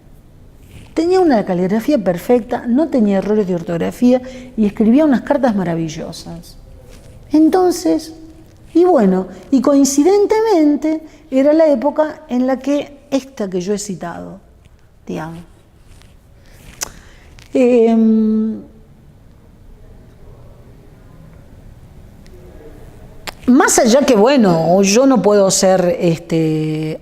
Tenía una caligrafía perfecta, no tenía errores de ortografía y escribía unas cartas maravillosas. Entonces, y bueno, y coincidentemente era la época en la que esta que yo he citado, digamos. Más allá que, bueno, yo no puedo ser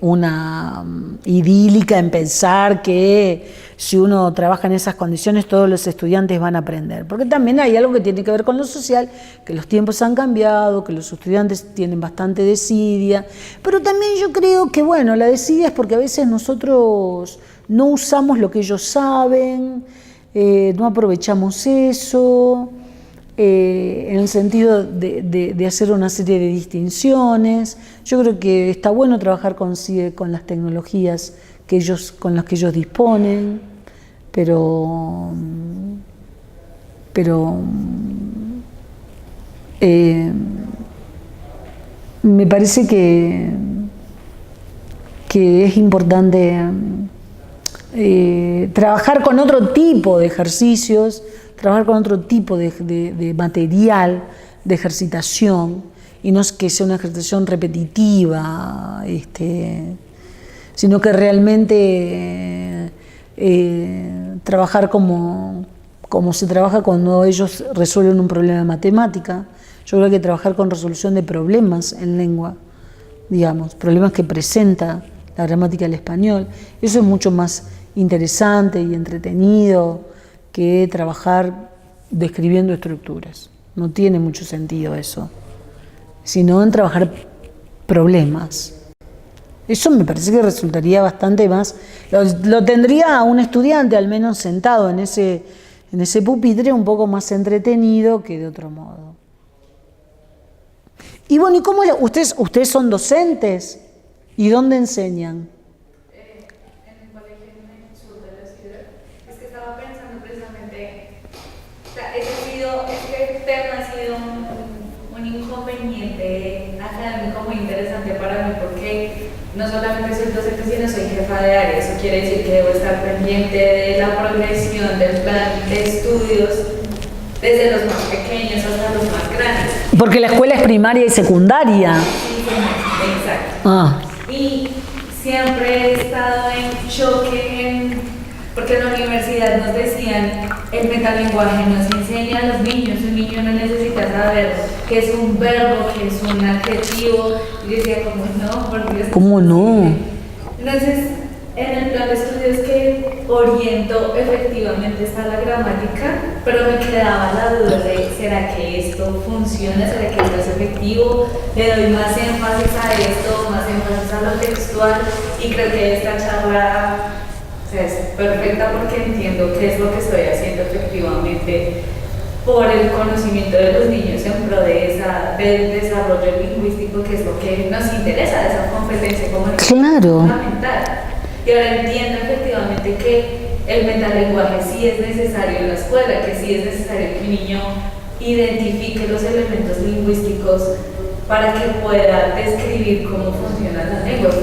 una idílica en pensar que si uno trabaja en esas condiciones todos los estudiantes van a aprender, porque también hay algo que tiene que ver con lo social, que los tiempos han cambiado, que los estudiantes tienen bastante desidia, pero también yo creo que, bueno, la desidia es porque a veces nosotros no usamos lo que ellos saben, no aprovechamos eso, en el sentido de hacer una serie de distinciones. Yo creo que está bueno trabajar con las tecnologías con las que ellos disponen, pero me parece que es importante trabajar con otro tipo de ejercicios, trabajar con otro tipo de material de ejercitación, y no es que sea una ejercitación repetitiva, sino que realmente trabajar como se trabaja cuando ellos resuelven un problema de matemática. Yo creo que trabajar con resolución de problemas en lengua, digamos, problemas que presenta la gramática del español, eso es mucho más interesante y entretenido que trabajar describiendo estructuras. No tiene mucho sentido eso, sino en trabajar problemas. Eso me parece que resultaría bastante más, lo tendría a un estudiante al menos sentado en ese pupitre un poco más entretenido que de otro modo. Y bueno, ¿y cómo ustedes son docentes? ¿Y dónde enseñan? En el colegio en el sur de la ciudad. Es que estaba pensando precisamente, o sea, este tema ha sido un inconveniente académico muy interesante para mí, porque no solamente soy docente, sino soy jefa de área. Eso quiere decir que debo estar pendiente de la progresión del plan de estudios desde los más pequeños hasta los más grandes. Porque la escuela es primaria y secundaria. Sí, exacto. Ah. Y siempre he estado en choque, porque en la universidad nos decían, el metalenguaje nos enseña a los niños, un niño no necesita saber qué es un verbo, qué es un adjetivo. Y yo decía, ¿cómo no? Por Dios. ¿Cómo no? Entonces, en el plan de estudios que oriento, efectivamente está la gramática, pero me quedaba la duda de, ¿será que esto funciona? ¿Será que esto es efectivo? Le doy más énfasis a esto, más énfasis a lo textual, y creo que esta charla, o sea, es perfecta porque entiendo qué es lo que estoy haciendo efectivamente por el conocimiento de los niños en pro del desarrollo lingüístico, que es lo que nos interesa, de esa competencia comunicativa fundamental. Y ahora entiendo efectivamente que el metalenguaje sí es necesario en la escuela, que sí es necesario que un niño identifique los elementos lingüísticos para que pueda describir cómo funcionan las lenguas.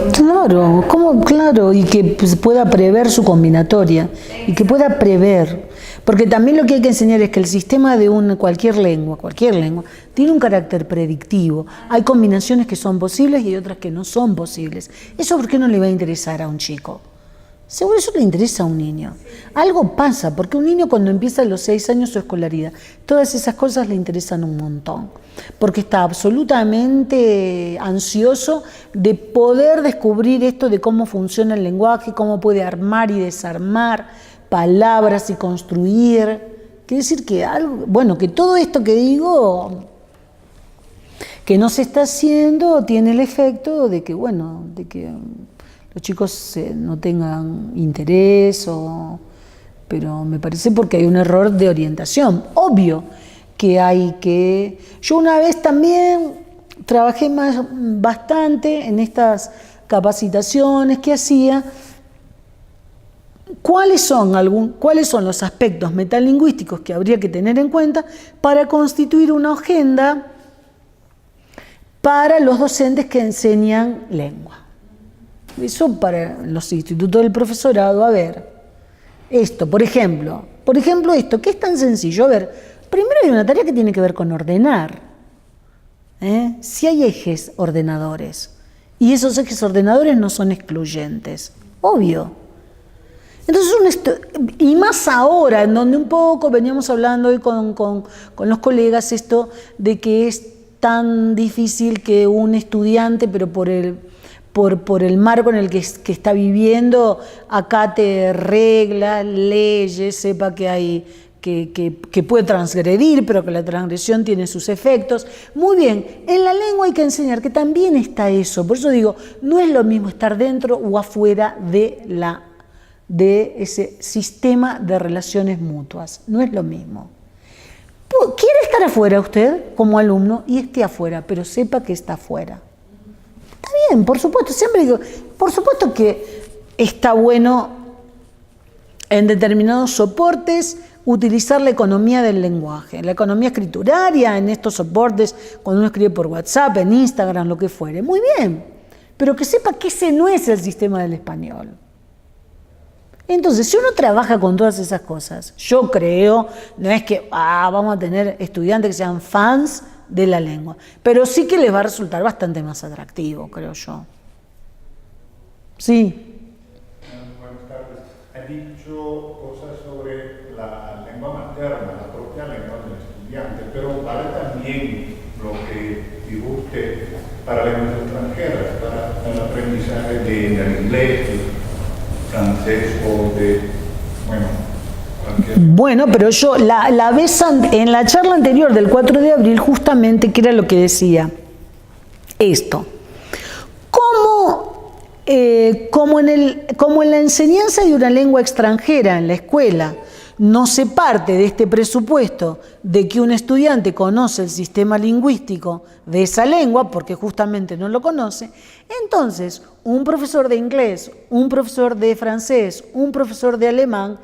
Claro, y que pues, pueda prever su combinatoria, y que pueda prever. Porque también lo que hay que enseñar es que el sistema de cualquier lengua, tiene un carácter predictivo. Hay combinaciones que son posibles y hay otras que no son posibles. ¿Eso por qué no le va a interesar a un chico? Seguro eso le interesa a un niño. Algo pasa, porque un niño cuando empieza a los 6 años su escolaridad, todas esas cosas le interesan un montón. Porque está absolutamente ansioso de poder descubrir esto de cómo funciona el lenguaje, cómo puede armar y desarmar palabras y construir. Quiere decir que que todo esto que digo que no se está haciendo tiene el efecto de que los chicos no tengan interés, pero me parece porque hay un error de orientación. Obvio que hay que... Yo una vez también trabajé bastante en estas capacitaciones que hacía. ¿Cuáles son los aspectos metalingüísticos que habría que tener en cuenta para constituir una agenda para los docentes que enseñan lengua? Eso para los institutos del profesorado, a ver, esto, por ejemplo esto, que es tan sencillo. A ver, primero hay una tarea que tiene que ver con ordenar. Si hay ejes ordenadores, y esos ejes ordenadores no son excluyentes, obvio. Entonces, y más ahora, en donde un poco veníamos hablando hoy con los colegas, esto de que es tan difícil que un estudiante, pero por el marco en el que está viviendo, acate reglas, leyes, sepa que hay que puede transgredir, pero que la transgresión tiene sus efectos. Muy bien, en la lengua hay que enseñar que también está eso. Por eso digo, no es lo mismo estar dentro o afuera de ese sistema de relaciones mutuas. No es lo mismo. ¿Quiere estar afuera usted como alumno? Y esté afuera, pero sepa que está afuera. Está bien, por supuesto. Siempre digo, por supuesto que está bueno en determinados soportes utilizar la economía del lenguaje, la economía escrituraria en estos soportes, cuando uno escribe por WhatsApp, en Instagram, lo que fuere. Muy bien, pero que sepa que ese no es el sistema del español. Entonces, si uno trabaja con todas esas cosas, yo creo, no es que vamos a tener estudiantes que sean fans de la lengua, pero sí que les va a resultar bastante más atractivo, creo yo. Sí. Buenas tardes. Ha dicho cosas sobre la lengua materna, la propia lengua del estudiante, pero vale también lo que dijo usted para lenguas extranjeras, para el aprendizaje del inglés, francés o de, cualquier... Bueno, pero yo en la charla anterior del 4 de abril justamente, ¿qué era lo que decía? Esto. Como en la enseñanza de una lengua extranjera en la escuela no se parte de este presupuesto de que un estudiante conoce el sistema lingüístico de esa lengua, porque justamente no lo conoce, entonces un profesor de inglés, un profesor de francés, un profesor de alemán,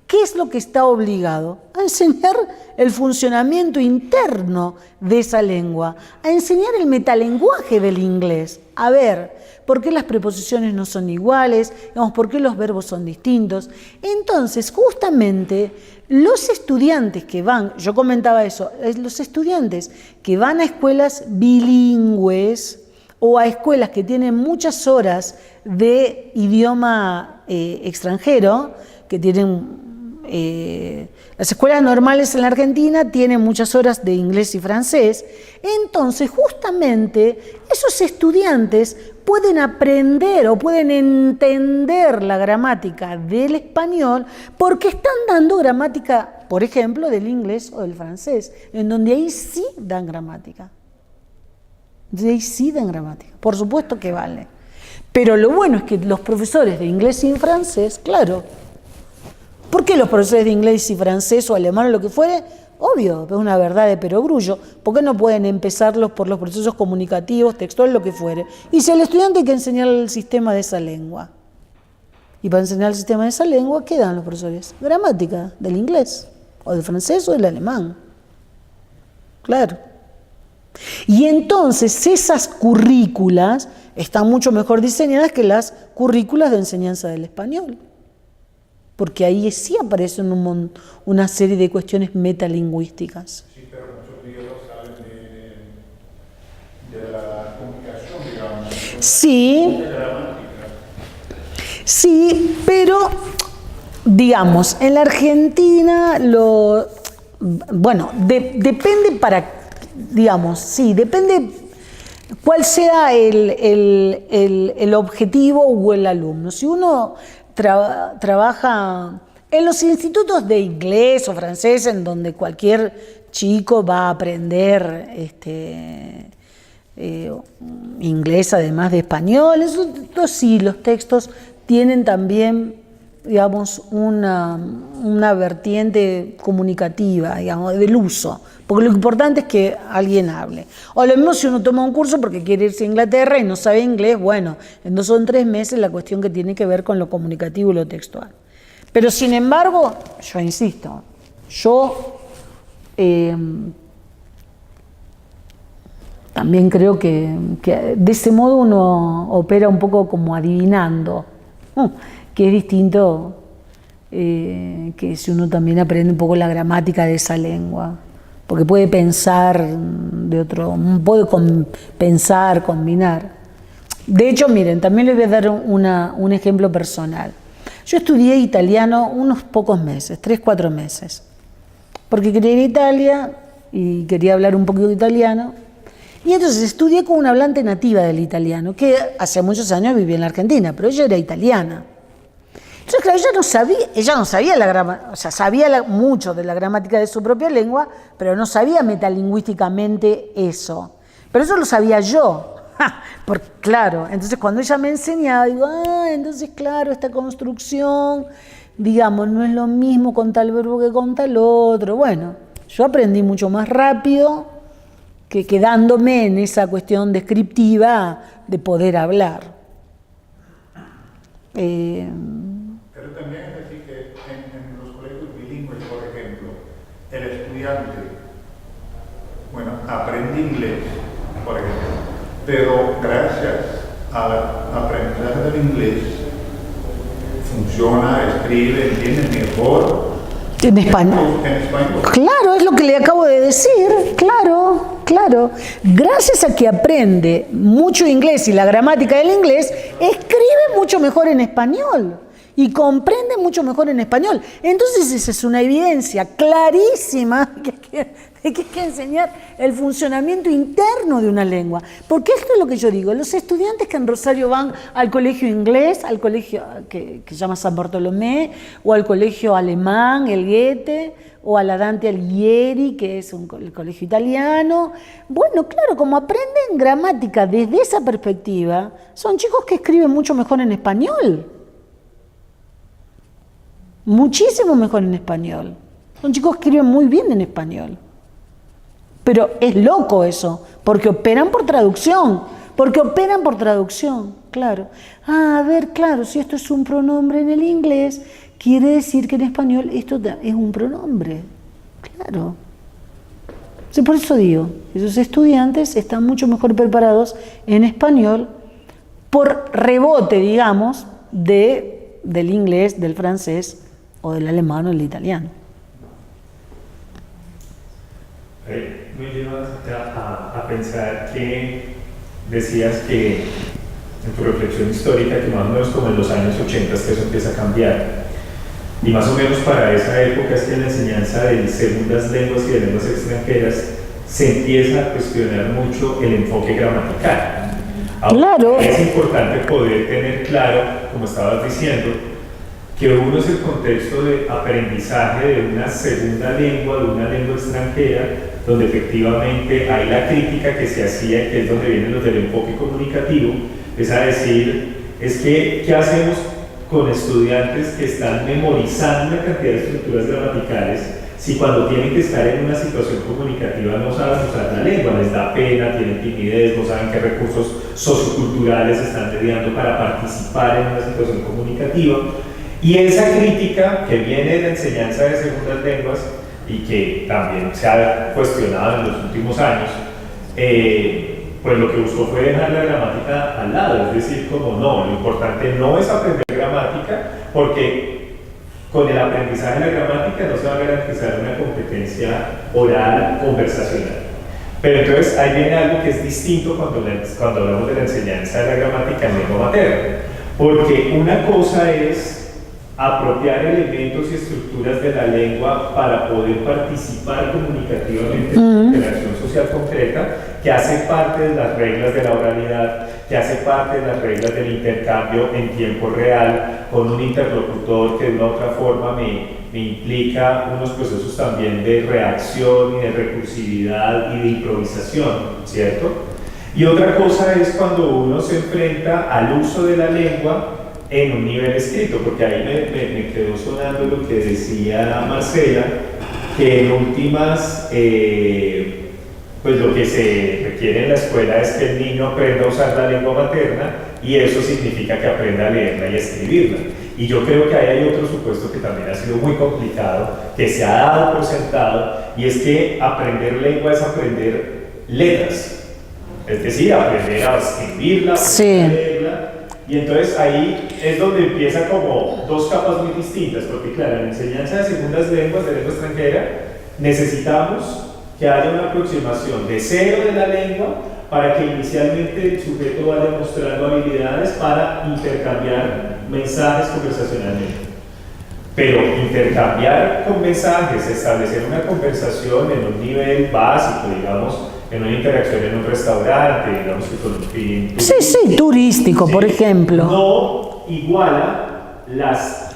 ¿qué es lo que está obligado? A enseñar el funcionamiento interno de esa lengua, a enseñar el metalenguaje del inglés. A ver, ¿por qué las preposiciones no son iguales? ¿Por qué los verbos son distintos? Entonces, justamente, los estudiantes que van, yo comentaba eso, los estudiantes que van a escuelas bilingües o a escuelas que tienen muchas horas de idioma extranjero, que tienen... las escuelas normales en la Argentina tienen muchas horas de inglés y francés, entonces justamente esos estudiantes pueden aprender o pueden entender la gramática del español porque están dando gramática, por ejemplo, del inglés o del francés, en donde ahí sí dan gramática. Por supuesto que vale. Pero lo bueno es que los profesores de inglés y francés, claro, ¿por qué los profesores de inglés y francés o alemán o lo que fuere? Obvio, es una verdad de perogrullo. ¿Por qué no pueden empezarlos por los procesos comunicativos, textuales, lo que fuere? Y si al estudiante hay que enseñarle el sistema de esa lengua. Y para enseñar el sistema de esa lengua, ¿qué dan los profesores? Gramática del inglés, o del francés o del alemán. Claro. Y entonces esas currículas están mucho mejor diseñadas que las currículas de enseñanza del español. Porque ahí sí aparecen una serie de cuestiones metalingüísticas. Sí, pero muchos libros salen de la comunicación, digamos. Sí, sí, pero, digamos, en la Argentina, depende depende cuál sea el objetivo o el alumno. Si uno trabaja en los institutos de inglés o francés, en donde cualquier chico va a aprender inglés además de español, eso sí, los textos tienen también digamos, una vertiente comunicativa, digamos, del uso. Porque lo importante es que alguien hable. O lo mismo si uno toma un curso porque quiere irse a Inglaterra y no sabe inglés, bueno, en 2 o 3 meses la cuestión que tiene que ver con lo comunicativo y lo textual. Pero sin embargo, yo insisto, también creo que de ese modo uno opera un poco como adivinando, que es distinto que si uno también aprende un poco la gramática de esa lengua, porque puede pensar puede pensar, combinar. De hecho, miren, también les voy a dar un ejemplo personal. Yo estudié italiano unos pocos meses, 3, 4 meses, porque quería ir a Italia y quería hablar un poquito de italiano. Y entonces estudié con una hablante nativa del italiano, que hace muchos años vivía en la Argentina, pero ella era italiana. Entonces, claro, ella no sabía la gramática, o sea, sabía mucho de la gramática de su propia lengua, pero no sabía metalingüísticamente eso. Pero eso lo sabía yo. Porque, claro, entonces cuando ella me enseñaba, digo, entonces claro, esta construcción, digamos, no es lo mismo con tal verbo que con tal otro. Bueno, yo aprendí mucho más rápido que quedándome en esa cuestión descriptiva de poder hablar. Pero también es decir que en los colegios bilingües, por ejemplo, el estudiante, bueno, aprende inglés, por ejemplo, pero gracias al aprendizaje del inglés funciona, escribe, entiende mejor En español. en español. Claro, es lo que le acabo de decir, claro. Gracias a que aprende mucho inglés y la gramática del inglés, escribe mucho mejor en español y comprende mucho mejor en español. Entonces esa es una evidencia clarísima de que hay que enseñar el funcionamiento interno de una lengua. Porque esto es lo que yo digo, los estudiantes que en Rosario van al colegio inglés, al colegio que se llama San Bartolomé, o al colegio alemán, el Goethe, o a la Dante Alighieri, que es el colegio italiano, bueno, claro, como aprenden gramática desde esa perspectiva, son chicos que escriben mucho mejor en español. Muchísimo mejor en español. Son chicos que escriben muy bien en español. Pero es loco eso, porque operan por traducción, claro. A ver, claro, si esto es un pronombre en el inglés, quiere decir que en español esto es un pronombre, claro. Sí, por eso digo, esos estudiantes están mucho mejor preparados en español por rebote, digamos, del inglés, del francés, o del alemán o del italiano. Me llevas a pensar que decías que en tu reflexión histórica, que más o menos como en los años 80 que eso empieza a cambiar, y más o menos para esa época es que en la enseñanza de segundas lenguas y de lenguas extranjeras se empieza a cuestionar mucho el enfoque gramatical. Ahora, Claro. es importante poder tener claro, como estabas diciendo, que uno es el contexto de aprendizaje de una segunda lengua, de una lengua extranjera, donde efectivamente hay la crítica que se hacía, que es donde vienen los del enfoque comunicativo, es a decir, es que, ¿qué hacemos con estudiantes que están memorizando una cantidad de estructuras gramaticales si cuando tienen que estar en una situación comunicativa no saben usar la lengua, les da pena, tienen timidez, no saben qué recursos socioculturales están mediando para participar en una situación comunicativa? Y esa crítica que viene de la enseñanza de segundas lenguas y que también se ha cuestionado en los últimos años, pues lo que buscó fue dejar la gramática al lado, es decir, como no, lo importante no es aprender gramática, porque con el aprendizaje de la gramática no se va a garantizar una competencia oral conversacional. Pero entonces ahí viene algo que es distinto cuando hablamos de la enseñanza de la gramática en lengua materna, porque una cosa es apropiar elementos y estructuras de la lengua para poder participar comunicativamente en una interacción social concreta, que hace parte de las reglas de la oralidad, que hace parte de las reglas del intercambio en tiempo real con un interlocutor que de una u otra forma me implica unos procesos también de reacción y de recursividad y de improvisación, ¿cierto? Y otra cosa es cuando uno se enfrenta al uso de la lengua en un nivel escrito, porque ahí me quedó sonando lo que decía Marcela, que en últimas, pues lo que se requiere en la escuela es que el niño aprenda a usar la lengua materna, y eso significa que aprenda a leerla y a escribirla. Y yo creo que ahí hay otro supuesto que también ha sido muy complicado, que se ha dado por sentado, y es que aprender lengua es aprender letras, es decir, aprender a escribirla, aprender a leerla. Y entonces ahí es donde empieza como dos capas muy distintas, porque claro, en la enseñanza de segundas lenguas, de lengua extranjera, necesitamos que haya una aproximación de cero de la lengua para que inicialmente el sujeto vaya mostrando habilidades para intercambiar mensajes conversacionalmente. Pero intercambiar con mensajes, establecer una conversación en un nivel básico, digamos, en una interacción en un restaurante, digamos que con un fin turístico, por ejemplo. No iguala las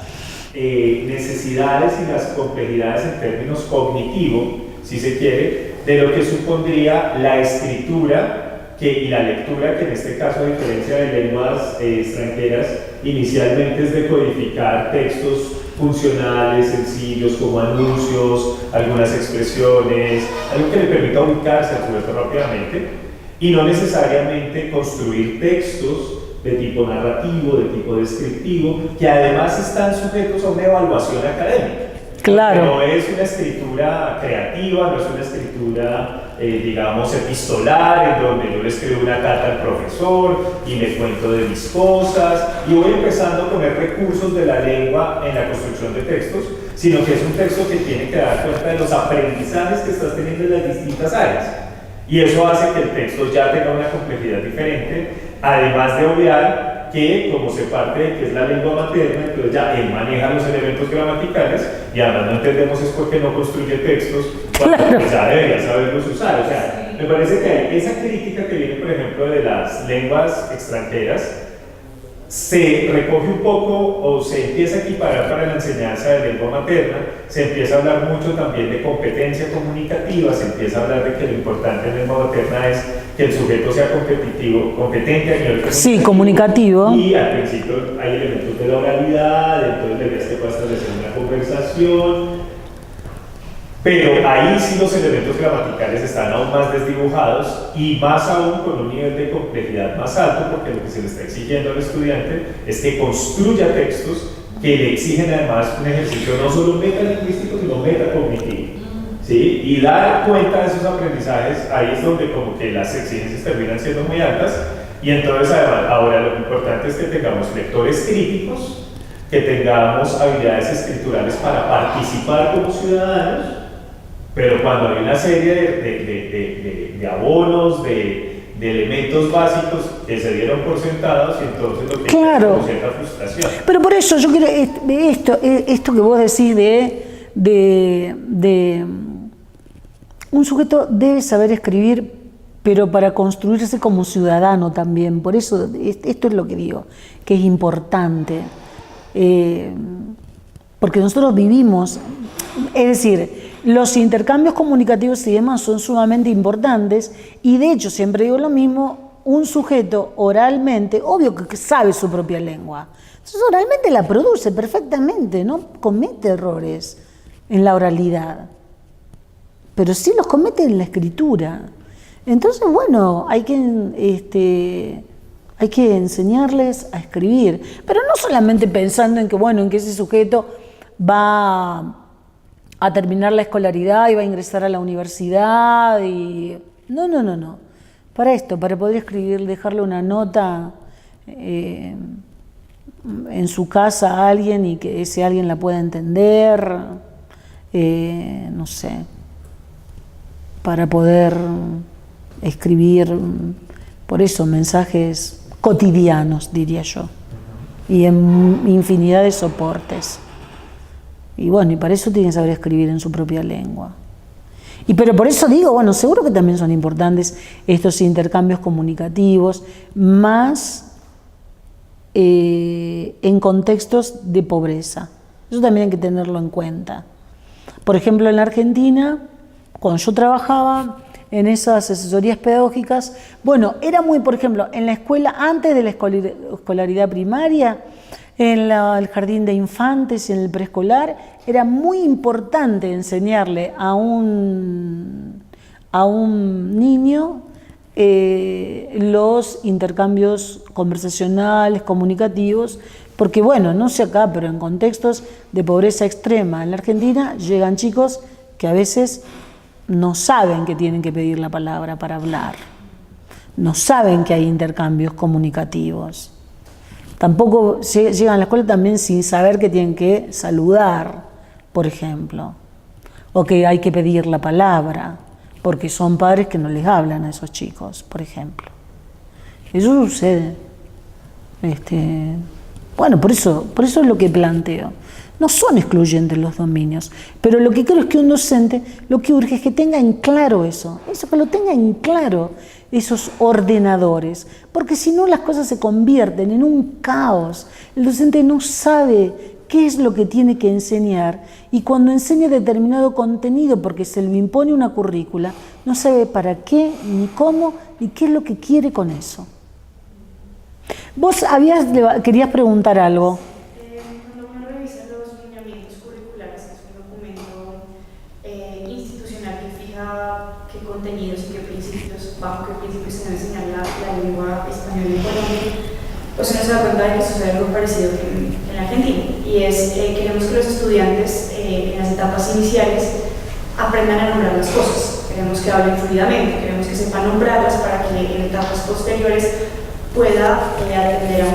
necesidades y las complejidades en términos cognitivos, si se quiere, de lo que supondría la escritura y la lectura, que en este caso, a diferencia de lenguas extranjeras, inicialmente es decodificar textos funcionales, sencillos, como anuncios, algunas expresiones, algo que le permita ubicarse al sujeto rápidamente, y no necesariamente construir textos de tipo narrativo, de tipo descriptivo, que además están sujetos a una evaluación académica. Claro. No es una escritura creativa, no es una escritura, digamos, epistolar, en donde yo le escribo una carta al profesor y le cuento de mis cosas, y voy empezando a poner recursos de la lengua en la construcción de textos, sino que es un texto que tiene que dar cuenta de los aprendizajes que estás teniendo en las distintas áreas. Y eso hace que el texto ya tenga una complejidad diferente, además de obviar que, como se parte de que es la lengua materna, entonces ya él maneja los elementos gramaticales, y además no entendemos es por qué no construye textos cuando ya debería saberlos usar. O sea, me parece que hay esa crítica que viene, por ejemplo, de las lenguas extranjeras, se recoge un poco o se empieza a equiparar para la enseñanza de lengua materna, se empieza a hablar mucho también de competencia comunicativa, se empieza a hablar de que lo importante en lengua materna es que el sujeto sea competente a nivel comunicativo. Y al principio hay elementos de la oralidad, entonces la idea es que pueda establecer una conversación, pero ahí sí los elementos gramaticales están aún más desdibujados, y más aún con un nivel de complejidad más alto, porque lo que se le está exigiendo al estudiante es que construya textos que le exigen además un ejercicio no solo metalingüístico, sino metacognitivo. ¿Sí? Y dar cuenta de esos aprendizajes, ahí es donde como que las exigencias terminan siendo muy altas, y entonces además, ahora lo importante es que tengamos lectores críticos, que tengamos habilidades escriturales para participar como ciudadanos, pero cuando hay una serie de abonos, de elementos básicos que se dieron por sentados, y entonces lo que hay es cierta frustración. Pero por eso yo quiero esto que vos decís de un sujeto debe saber escribir, pero para construirse como ciudadano también. Por eso esto es lo que digo, que es importante, porque nosotros vivimos, es decir, los intercambios comunicativos y demás son sumamente importantes, y de hecho siempre digo lo mismo, un sujeto oralmente, obvio que sabe su propia lengua, entonces oralmente la produce perfectamente, no comete errores en la oralidad, pero sí los comete en la escritura. Entonces, bueno, hay que enseñarles a escribir, pero no solamente pensando en que, bueno, en que ese sujeto va a terminar la escolaridad y va a ingresar a la universidad y... No. Para esto, para poder escribir, dejarle una nota en su casa a alguien y que ese alguien la pueda entender, no sé, para poder escribir, por eso, mensajes cotidianos, diría yo, y en infinidad de soportes. Y bueno, y para eso tienen que saber escribir en su propia lengua. Pero por eso digo, bueno, seguro que también son importantes estos intercambios comunicativos, más en contextos de pobreza. Eso también hay que tenerlo en cuenta. Por ejemplo, en la Argentina, cuando yo trabajaba en esas asesorías pedagógicas, bueno, era muy, por ejemplo, en la escuela, antes de la escolaridad primaria, En el jardín de infantes, en el preescolar, era muy importante enseñarle a un niño los intercambios conversacionales, comunicativos, porque bueno, no sé acá, pero en contextos de pobreza extrema en la Argentina llegan chicos que a veces no saben que tienen que pedir la palabra para hablar, no saben que hay intercambios comunicativos. Tampoco llegan a la escuela también sin saber que tienen que saludar, por ejemplo, o que hay que pedir la palabra, porque son padres que no les hablan a esos chicos, por ejemplo. Eso sucede. Bueno, por eso es lo que planteo. No son excluyentes los dominios, pero lo que creo es que un docente lo que urge es que tenga en claro eso, que lo tenga en claro, esos ordenadores, porque si no las cosas se convierten en un caos. El docente no sabe qué es lo que tiene que enseñar y cuando enseña determinado contenido, porque se le impone una currícula, no sabe para qué, ni cómo, ni qué es lo que quiere con eso. Vos querías preguntar algo. Cuando uno revisa los lineamientos curriculares, que es un documento institucional que fija qué contenidos y qué principios, bajo qué principios se debe enseñar la lengua española en Colombia, pues uno se da cuenta de que sucede algo parecido que en Argentina, y es queremos que los estudiantes en las etapas iniciales aprendan a nombrar las cosas, queremos que hablen fluidamente, queremos que sepan nombrarlas para que en etapas posteriores pueda atender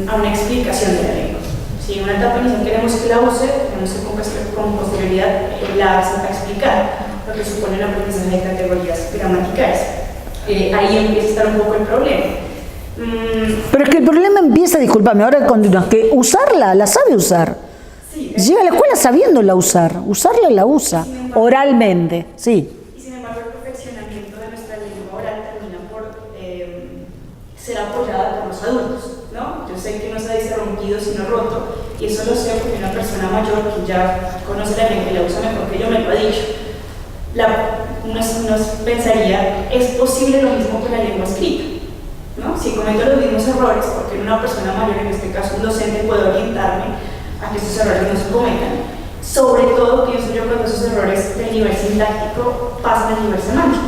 a una explicación de la lengua. Si en una etapa inicial queremos que la use, queremos que con posterioridad la sepa explicar, lo que supone el aprendizaje de categorías gramaticales. Ahí empieza a estar un poco el problema. Pero es que el problema empieza, discúlpame, ahora continúas, que usarla, la sabe usar. Sí, llega a la escuela sabiéndola usar, usarla la usa, oralmente, sí. Y sin embargo el perfeccionamiento de nuestra lengua oral termina por ser apoyada por los adultos, ¿no? Yo sé que no se dice rompido sino roto, y eso lo sé porque una persona mayor que ya conoce la lengua y la usa mejor que yo me lo ha dicho. Uno pensaría, ¿es posible lo mismo con la lengua escrita? ¿No? Si cometo los mismos errores, porque una persona mayor, en este caso un docente, puede orientarme a que esos errores no se cometan. Sobre todo, pienso yo, cuando esos errores del nivel sintáctico pasan al nivel semántico.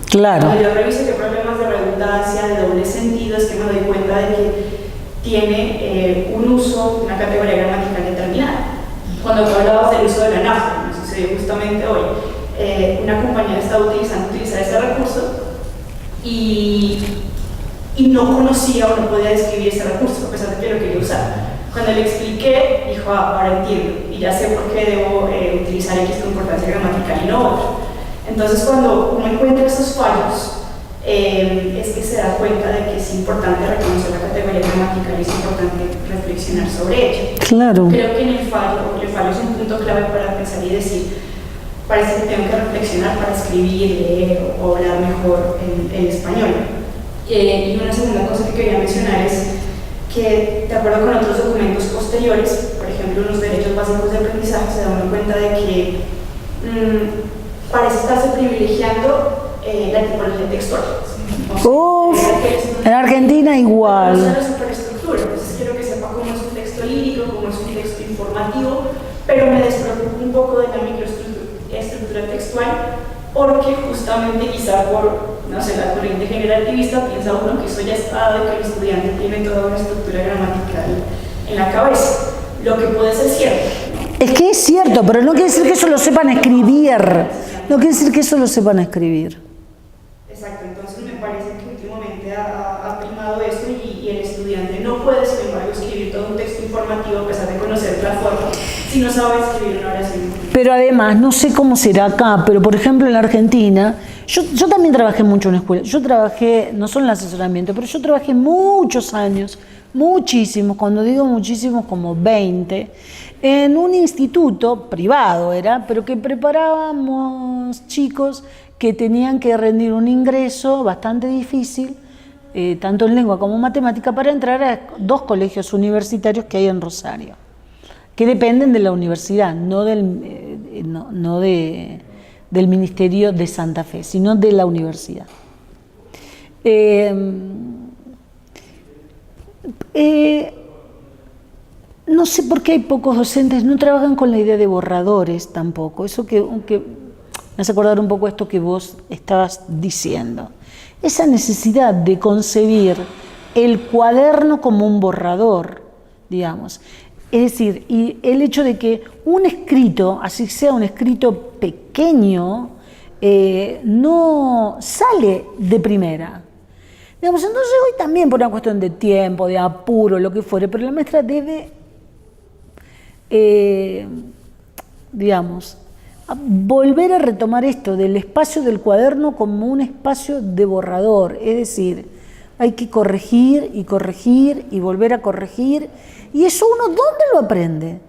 Claro. Cuando yo reviso qué problemas de redundancia, de doble sentido, es que me doy cuenta de que tiene un uso, una categoría gramatical determinada. Cuando tú hablabas del uso de la anáfora, me sucedió justamente hoy, una compañera estaba utilizar ese recurso y no conocía o no podía describir ese recurso, a pesar de que lo quería usar. Cuando le expliqué, dijo, ahora entiendo, y ya sé por qué debo utilizar X con importancia gramatical y no otro. Entonces, cuando uno encuentra esos fallos, es que se da cuenta de que es importante reconocer la categoría gramatical y es importante reflexionar sobre ella. Claro. Creo que el fallo es un punto clave para pensar y decir, parece que tengo que reflexionar para escribir, leer o hablar mejor en español. Y una segunda cosa que quería mencionar es que, de acuerdo con otros documentos posteriores, por ejemplo, los derechos básicos de aprendizaje, se da uno cuenta de que parece estarse privilegiando la tipología textual. En Argentina igual. La superestructura, entonces quiero que sepa cómo es un texto lírico, cómo es un texto informativo, pero me despreocupo un poco de la microestructura textual, porque justamente quizá por, no sé, la corriente generativista piensa uno que eso ya está dado y que el estudiante tiene toda una estructura gramatical en la cabeza, lo que puede ser cierto, ¿no? Es que es cierto, pero no quiere decir que eso lo sepan escribir. No quiere decir que eso lo sepan escribir. Exacto, entonces me parece que últimamente ha primado esto y el estudiante no puede, sin embargo, escribir todo un texto informativo a pesar de conocer la forma, si no sabe escribir una oración. Pero además, no sé cómo será acá, pero por ejemplo en la Argentina, yo también trabajé mucho en la escuela. Yo trabajé, no solo en el asesoramiento, pero yo trabajé muchos años, muchísimos, cuando digo muchísimos, como 20, en un instituto privado era, pero que preparábamos chicos que tenían que rendir un ingreso bastante difícil, tanto en lengua como en matemática, para entrar a 2 colegios universitarios que hay en Rosario, que dependen de la universidad, no del Ministerio de Santa Fe, sino de la universidad. no sé por qué hay pocos docentes, no trabajan con la idea de borradores tampoco. Eso que me hace acordar un poco esto que vos estabas diciendo. Esa necesidad de concebir el cuaderno como un borrador, digamos. Es decir, y el hecho de que un escrito, así sea un escrito pequeño, no sale de primera. Digamos, entonces hoy también por una cuestión de tiempo, de apuro, lo que fuere, pero la maestra debe, digamos, volver a retomar esto del espacio del cuaderno como un espacio de borrador, es decir, hay que corregir y volver a corregir, y eso uno ¿dónde lo aprende?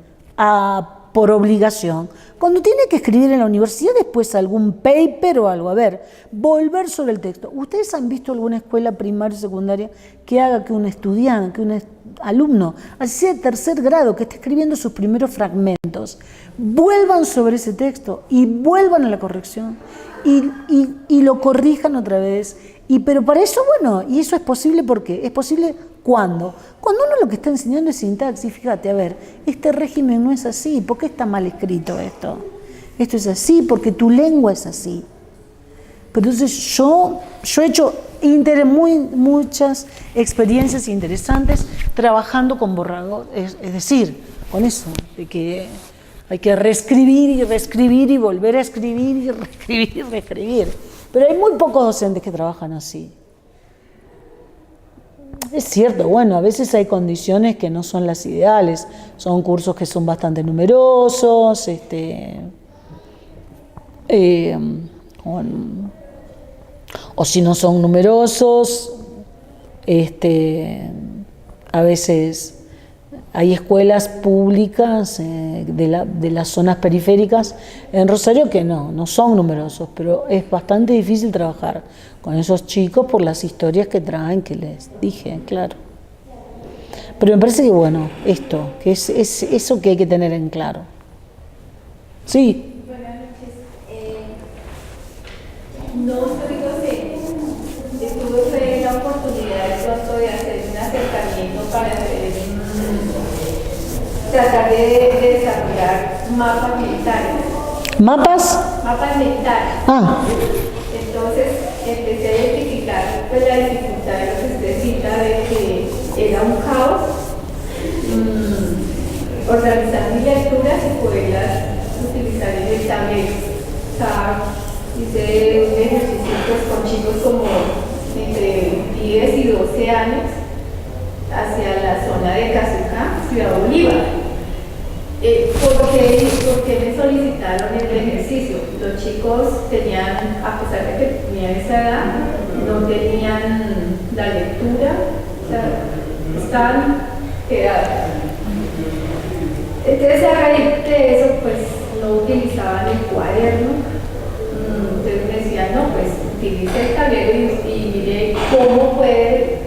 Por obligación. Cuando tiene que escribir en la universidad después algún paper o algo, a ver, volver sobre el texto. ¿Ustedes han visto alguna escuela primaria o secundaria que haga que un estudiante, que un alumno, así sea de tercer grado, que esté escribiendo sus primeros fragmentos, vuelvan sobre ese texto y vuelvan a la corrección y lo corrijan otra vez? Pero para eso, bueno, y eso es posible porque es posible ¿cuándo? Cuando uno lo que está enseñando es sintaxis, fíjate, a ver, este régimen no es así, ¿por qué está mal escrito esto? Esto es así porque tu lengua es así. Pero entonces yo he hecho muchas experiencias interesantes trabajando con borrador, es decir, con eso, de que hay que reescribir y volver a escribir y reescribir. Pero hay muy pocos docentes que trabajan así. Es cierto, bueno, a veces hay condiciones que no son las ideales, son cursos que son bastante numerosos, o si no son numerosos, a veces hay escuelas públicas de las zonas periféricas en Rosario que no son numerosos, pero es bastante difícil trabajar con esos chicos por las historias que traen, que les dije, claro. Pero me parece que bueno, esto, que es eso que hay que tener en claro. Sí. Buenas noches. No soy docente. Tuve la oportunidad de pronto de hacer un acercamiento para tratar de desarrollar mapas mentales. ¿Mapas? Mapas mentales. Ah. Entonces empecé a identificar pues, la dificultad de lo que usted cita de que era un caos organizar mis lecturas y poderlas utilizar en el tablero. O sea, hice un ejercicio pues, con chicos como entre 10 y 12 años hacia la zona de Cazucá, Ciudad Bolívar. ¿Por qué me solicitaron el ejercicio? Los chicos tenían, a pesar de que tenían esa edad, no tenían la lectura, o sea, estaban quedados. Entonces, a raíz de eso, pues no utilizaban el cuaderno. Entonces me decían, no, pues utilice el tablero y mire cómo puede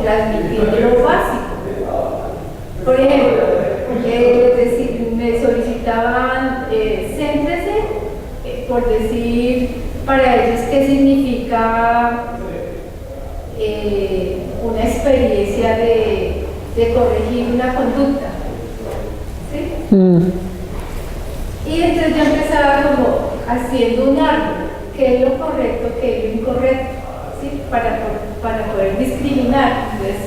transmitir lo básico. Por ejemplo, me solicitaban, céntrese, por decir, para ellos qué significa una experiencia de corregir una conducta. ¿Sí? Y entonces yo empezaba como haciendo un árbol, qué es lo correcto, qué es lo incorrecto, ¿sí? Para poder discriminar. Entonces,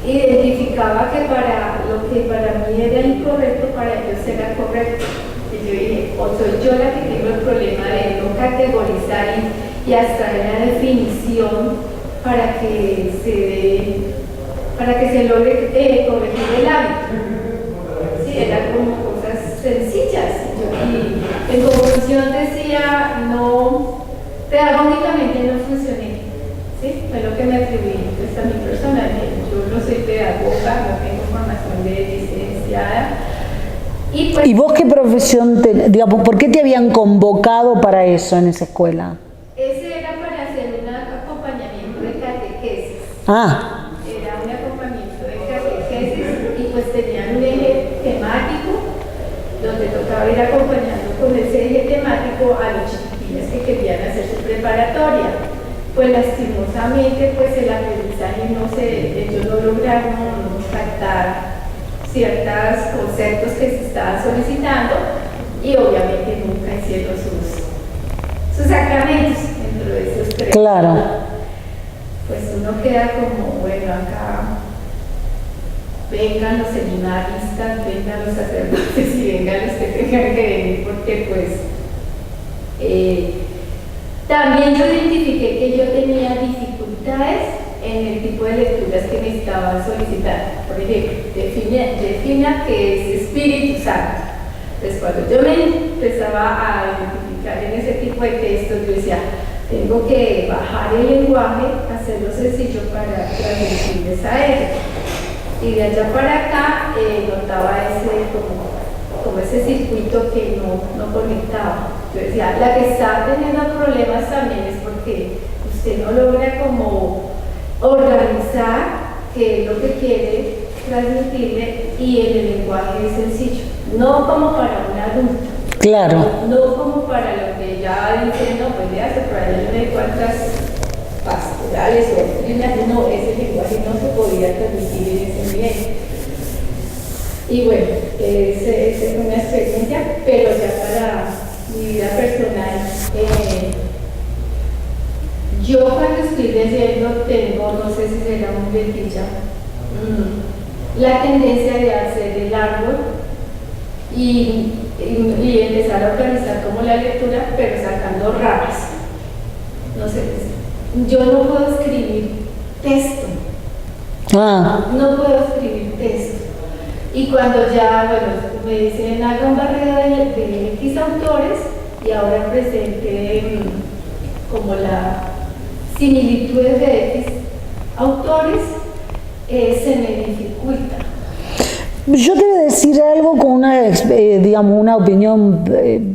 identificaba que para lo que para mí era incorrecto, para ellos era correcto. Y yo dije, o soy yo la que tengo el problema de no categorizar y extraer la definición para que se logre corregir el hábito. Sí, eran como cosas sencillas. Y en conclusión decía, no, pedagógicamente no funcioné. ¿Sí? Fue lo que me atribuí pues, a mi persona. Yo no soy pedagoga, no tengo formación de licenciada. Pues, ¿Y vos qué profesión, digamos, por qué te habían convocado para eso en esa escuela? Ese era para hacer un acompañamiento de catequesis. Ah. Era un acompañamiento de catequesis y pues tenían un eje temático donde tocaba ir acompañando con ese eje temático a los chiquillos que querían hacer su preparatoria. Pues lastimosamente pues el aprendizaje ellos no lograron descartar ciertos conceptos que se estaban solicitando y obviamente nunca hicieron sus sacramentos dentro de esos tres. Claro. Pues uno queda como, bueno, acá vengan los seminaristas, vengan los sacerdotes y vengan los que tengan que venir, porque pues también yo identifiqué que yo tenía dificultades en el tipo de lecturas que me estaban solicitando. Por ejemplo, defina que es Espíritu Santo. Entonces, cuando yo me empezaba a identificar en ese tipo de textos, yo decía, tengo que bajar el lenguaje, hacerlo sencillo para transmitirles a ellos. Y de allá para acá notaba como ese circuito que no conectaba. Yo decía, la que está teniendo problemas también es porque usted no logra como organizar qué es lo que quiere transmitirle y el lenguaje es sencillo, no como para un adulto. Claro. No como para lo que ya dicen, no, pues ya se por ahí no hay cuantas pastorales o doctrinas, no, ese lenguaje no se podía transmitir en ese nivel. Y bueno, esa es una experiencia, pero ya para mi vida personal, yo cuando estoy leyendo tengo, no sé si será un mentilla, la tendencia de hacer el árbol y empezar a organizar como la lectura, pero sacando ramas. No sé, yo no puedo escribir texto. No puedo escribir texto. Y cuando ya, bueno, me dicen haga un barrido de X autores y ahora presente como la similitudes de X autores, se me dificulta. Yo te voy a decir algo con una, digamos, una opinión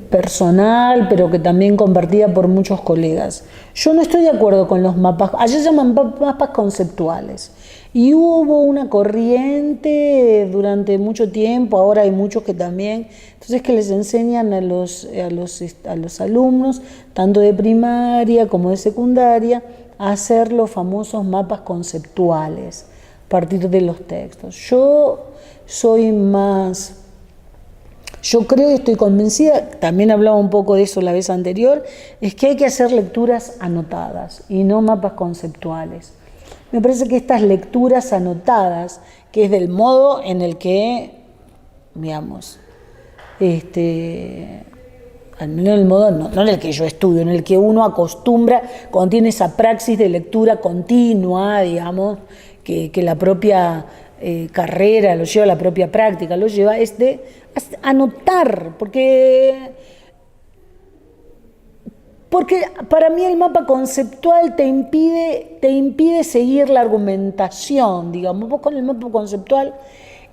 personal, pero que también compartida por muchos colegas. Yo no estoy de acuerdo con los mapas, allá se llaman mapas conceptuales. Y hubo una corriente durante mucho tiempo, ahora hay muchos que también, entonces que les enseñan a los alumnos, tanto de primaria como de secundaria, a hacer los famosos mapas conceptuales a partir de los textos. Yo creo y estoy convencida, también hablaba un poco de eso la vez anterior, es que hay que hacer lecturas anotadas y no mapas conceptuales. Me parece que estas lecturas anotadas, que es del modo en el que, digamos, al menos en el modo, no en el que yo estudio, en el que uno acostumbra, cuando tiene esa praxis de lectura continua, digamos, que la propia carrera lo lleva, la propia práctica lo lleva, es de anotar, porque para mí el mapa conceptual te impide seguir la argumentación, digamos. Vos con el mapa conceptual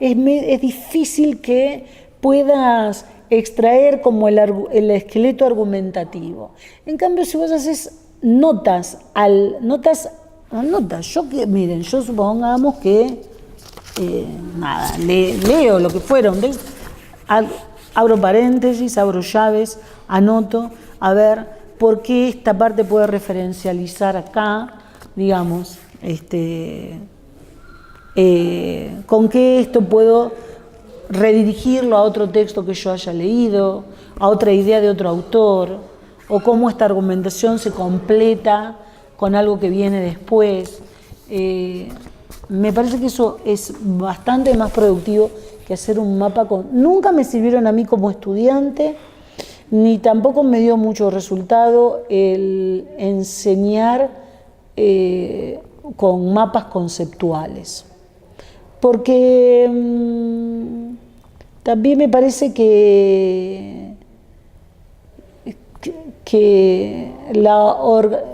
es difícil que puedas extraer como el esqueleto argumentativo. En cambio, si vos haces notas, miren, yo supongamos que leo lo que fueron, abro paréntesis, abro llaves, anoto, a ver por qué esta parte puede referencializar acá, digamos, con qué esto puedo redirigirlo a otro texto que yo haya leído, a otra idea de otro autor, o cómo esta argumentación se completa con algo que viene después. Me parece que eso es bastante más productivo que hacer un mapa Nunca me sirvieron a mí como estudiante, ni tampoco me dio mucho resultado el enseñar con mapas conceptuales. Porque también me parece que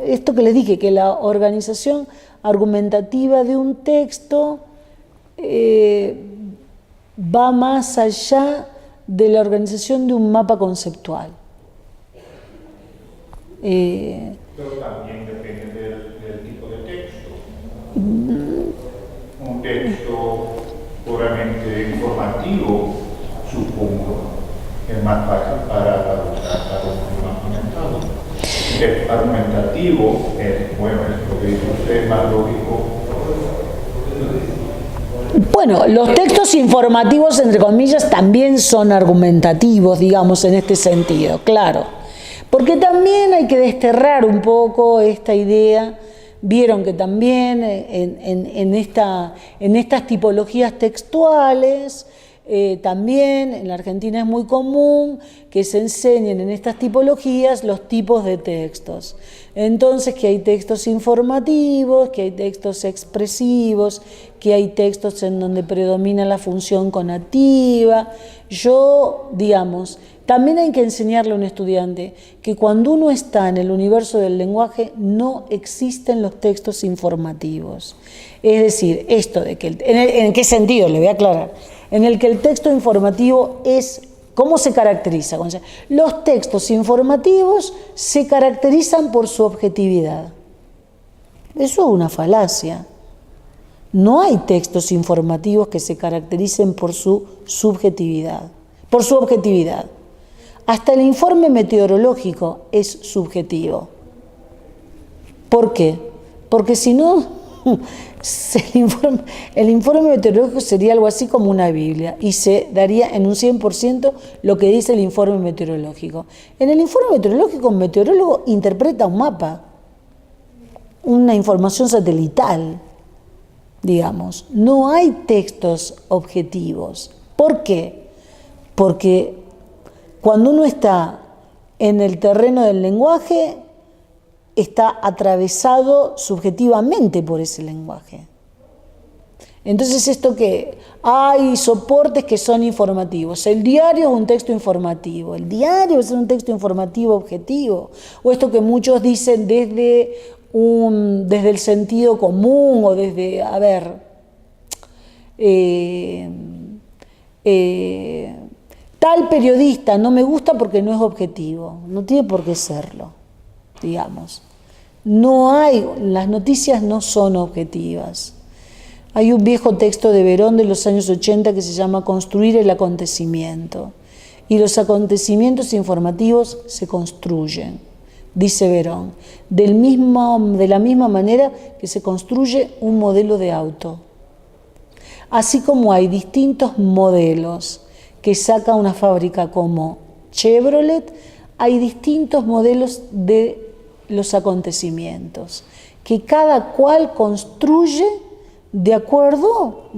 esto que les dije, que la organización argumentativa de un texto va más allá de la organización de un mapa conceptual. Pero también depende del tipo de texto. Un texto puramente informativo, supongo, es más fácil para tratar un argumentado. El argumentativo es, bueno, es lo que dice usted, más lógico. Bueno, los textos informativos, entre comillas, también son argumentativos, digamos, en este sentido, claro. Porque también hay que desterrar un poco esta idea. Vieron que también en estas tipologías textuales, también en la Argentina es muy común que se enseñen en estas tipologías los tipos de textos. Entonces, que hay textos informativos, que hay textos expresivos, que hay textos en donde predomina la función conativa. Digamos, también hay que enseñarle a un estudiante que cuando uno está en el universo del lenguaje no existen los textos informativos. Es decir, esto de que, ¿en qué sentido? Le voy a aclarar. En el que el texto informativo es, ¿cómo se caracteriza? Los textos informativos se caracterizan por su objetividad. Eso es una falacia. No hay textos informativos que se caractericen por su subjetividad, por su objetividad. Hasta el informe meteorológico es subjetivo. ¿Por qué? Porque si no, el informe meteorológico sería algo así como una Biblia y se daría en un 100% lo que dice el informe meteorológico. En el informe meteorológico, un meteorólogo interpreta un mapa, una información satelital, digamos. No hay textos objetivos. ¿Por qué? Porque cuando uno está en el terreno del lenguaje, está atravesado subjetivamente por ese lenguaje. Entonces, esto que hay soportes que son informativos. El diario es un texto informativo. El diario es un texto informativo objetivo. O esto que muchos dicen desde el sentido común o desde, tal periodista no me gusta porque no es objetivo. No tiene por qué serlo, digamos. Las noticias no son objetivas. Hay un viejo texto de Verón de los años 80 que se llama Construir el acontecimiento. Y los acontecimientos informativos se construyen, dice Verón, de la misma manera que se construye un modelo de auto. Así como hay distintos modelos que saca una fábrica como Chevrolet, hay distintos modelos de los acontecimientos, que cada cual construye de acuerdo,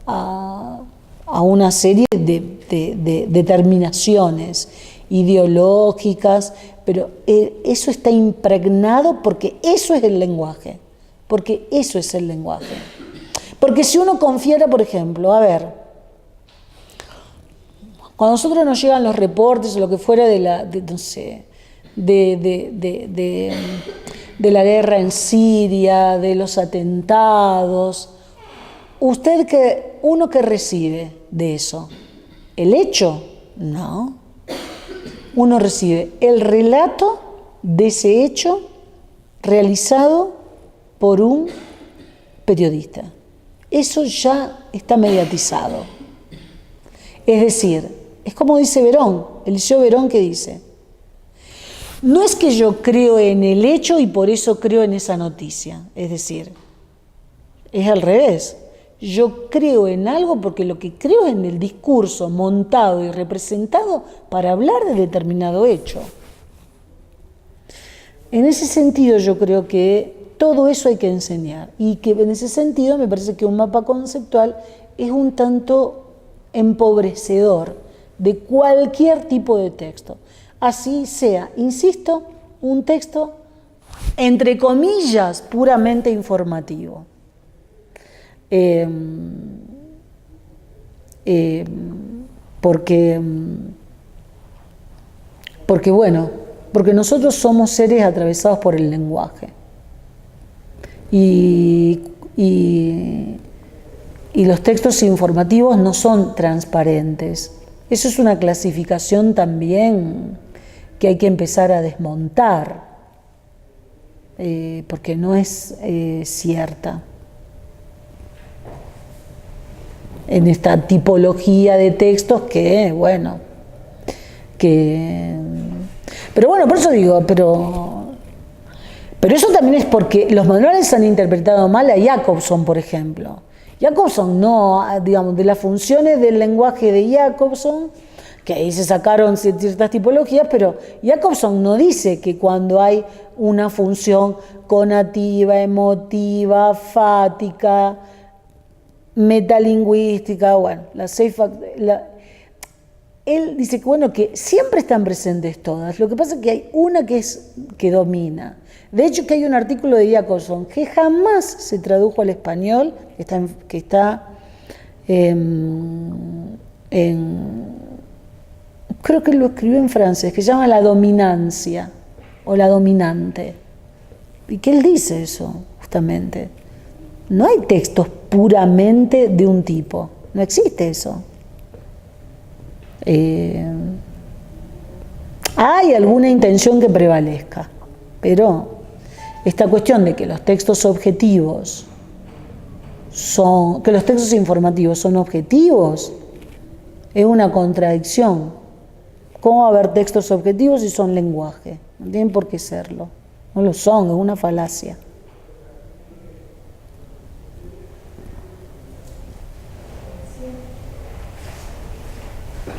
a una serie de determinaciones ideológicas, pero eso está impregnado porque eso es el lenguaje, porque si uno confiara, por ejemplo, cuando a nosotros nos llegan los reportes o lo que fuera de la guerra en Siria, de los atentados, uno que recibe de eso, ¿el hecho? No. Uno recibe el relato de ese hecho realizado por un periodista. Eso ya está mediatizado. Es decir, es como dice Verón, Eliseo Verón, que dice: no es que yo creo en el hecho y por eso creo en esa noticia. Es decir, es al revés. Yo creo en algo porque lo que creo es en el discurso montado y representado para hablar de determinado hecho. En ese sentido yo creo que todo eso hay que enseñar y que en ese sentido me parece que un mapa conceptual es un tanto empobrecedor de cualquier tipo de texto. Así sea, insisto, un texto, entre comillas, puramente informativo. Porque nosotros somos seres atravesados por el lenguaje. Y los textos informativos no son transparentes. Eso es una clasificación también que hay que empezar a desmontar, porque no es cierta. En esta tipología de textos pero por eso digo, Pero eso también es porque los manuales han interpretado mal a Jacobson, por ejemplo. Jacobson no, digamos, de las funciones del lenguaje de Jacobson, que ahí se sacaron ciertas tipologías, pero Jacobson no dice que cuando hay una función conativa, emotiva, fática, metalingüística, bueno, él dice que, bueno, que siempre están presentes todas, lo que pasa es que hay una que domina. De hecho, que hay un artículo de Jacobson que jamás se tradujo al español, que está creo que lo escribió en francés, que se llama La dominancia o La dominante. Y que él dice eso, justamente. No hay textos puramente de un tipo, no existe eso. Hay alguna intención que prevalezca, pero esta cuestión de que los textos objetivos que los textos informativos son objetivos, es una contradicción. ¿Cómo va a haber textos objetivos si son lenguaje? No tienen por qué serlo. No lo son, es una falacia.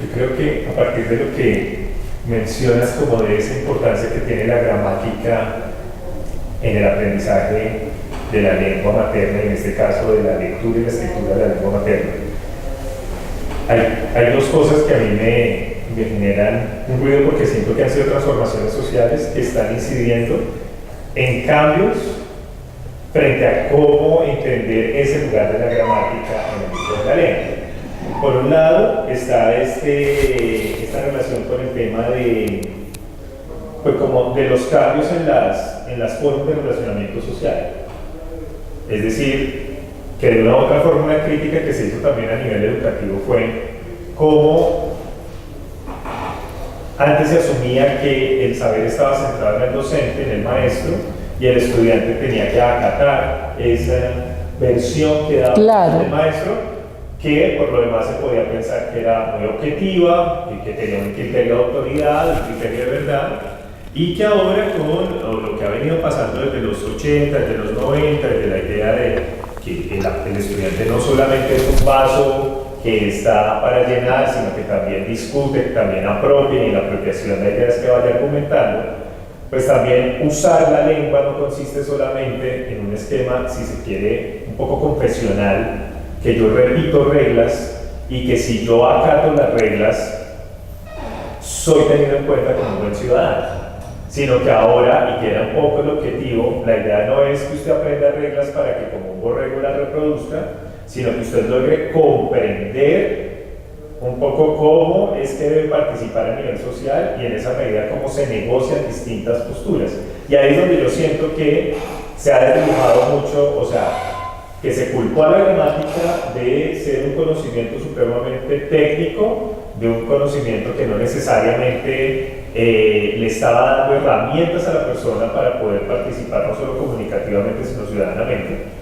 Yo creo que a partir de lo que mencionas como de esa importancia que tiene la gramática en el aprendizaje de la lengua materna, en este caso de la lectura y la escritura de la lengua materna, hay dos cosas que a mí me generan un ruido porque siento que han sido transformaciones sociales que están incidiendo en cambios frente a cómo entender ese lugar de la gramática en el uso de la lengua. Por un lado está esta relación con el tema pues como de los cambios en las formas de relacionamiento social. Es decir, que de una u otra forma una crítica que se hizo también a nivel educativo fue cómo antes se asumía que el saber estaba centrado en el docente, en el maestro, y el estudiante tenía que acatar esa versión que daba el maestro, que por lo demás se podía pensar que era muy objetiva, y que tenía un criterio de autoridad, un criterio de verdad, y que ahora con lo que ha venido pasando desde los 80, desde los 90, desde la idea de que el estudiante no solamente es un vaso que está para llenar, sino que también discute, que también apropia, y la apropiación de ideas que vaya argumentando, pues también usar la lengua no consiste solamente en un esquema, si se quiere, un poco confesional, que yo repito reglas y que si yo acato las reglas, soy tenido en cuenta como un buen ciudadano, sino que ahora, y que era un poco el objetivo, la idea no es que usted aprenda reglas para que como un borrego las reproduzca, sino que usted logre comprender un poco cómo es que debe participar a nivel social y en esa medida cómo se negocian distintas posturas. Y ahí es donde yo siento que se ha desdibujado mucho, o sea, que se culpó a la gramática de ser un conocimiento supremamente técnico, de un conocimiento que no necesariamente le estaba dando herramientas a la persona para poder participar no solo comunicativamente, sino ciudadanamente.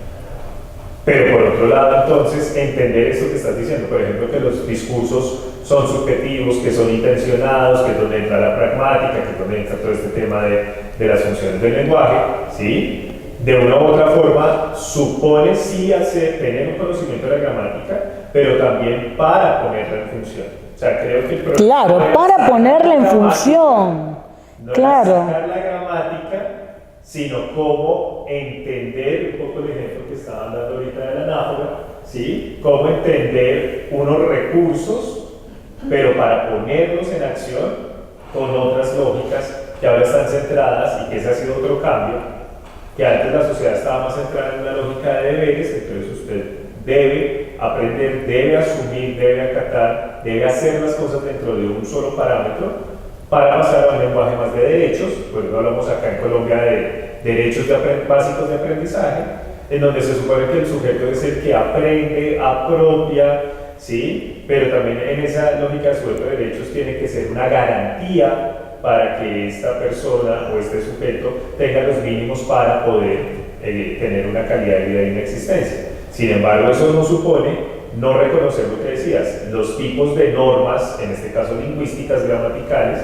Pero por otro lado, entonces, entender esto que estás diciendo, por ejemplo, que los discursos son subjetivos, que son intencionados, que es donde entra la pragmática, que es donde entra todo este tema de las funciones del lenguaje, ¿sí? De una u otra forma, supone sí tener un conocimiento de la gramática, pero también para ponerla en función. O sea, creo que el problema claro, para ponerla en función. No claro. es sacar la gramática, sino cómo entender, un poco el ejemplo que estaban dando ahorita de la anáfora, ¿sí? Cómo entender unos recursos, pero para ponerlos en acción con otras lógicas que ahora están centradas, y que ese ha sido otro cambio, que antes la sociedad estaba más centrada en una lógica de deberes, entonces usted debe aprender, debe asumir, debe acatar, debe hacer las cosas dentro de un solo parámetro, para pasar a un lenguaje más de derechos. Pues no hablamos acá en Colombia de derechos básicos de aprendizaje, en donde se supone que el sujeto es el que aprende, apropia, ¿sí? Pero también en esa lógica de sujeto de derechos tiene que ser una garantía para que esta persona o este sujeto tenga los mínimos para poder tener una calidad de vida y una existencia. Sin embargo, eso no supone no reconocer lo que decías, los tipos de normas, en este caso lingüísticas, gramaticales,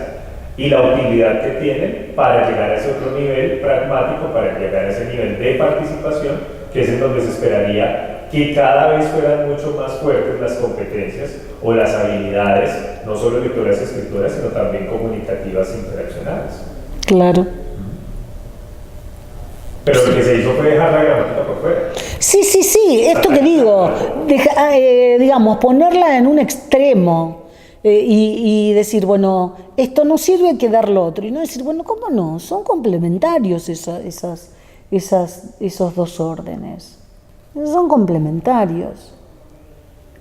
y la utilidad que tienen para llegar a ese otro nivel pragmático, para llegar a ese nivel de participación, que es en donde se esperaría que cada vez fueran mucho más fuertes las competencias o las habilidades, no solo lectoras y escritoras, sino también comunicativas e interaccionales. Claro. Pero lo que se hizo fue dejar la gramática por fuera. Sí, esto que digo, digamos, ponerla en un extremo y decir, bueno, esto no sirve, hay que dar lo otro. Y no decir, bueno, ¿cómo no? Son complementarios esos dos órdenes. Son complementarios.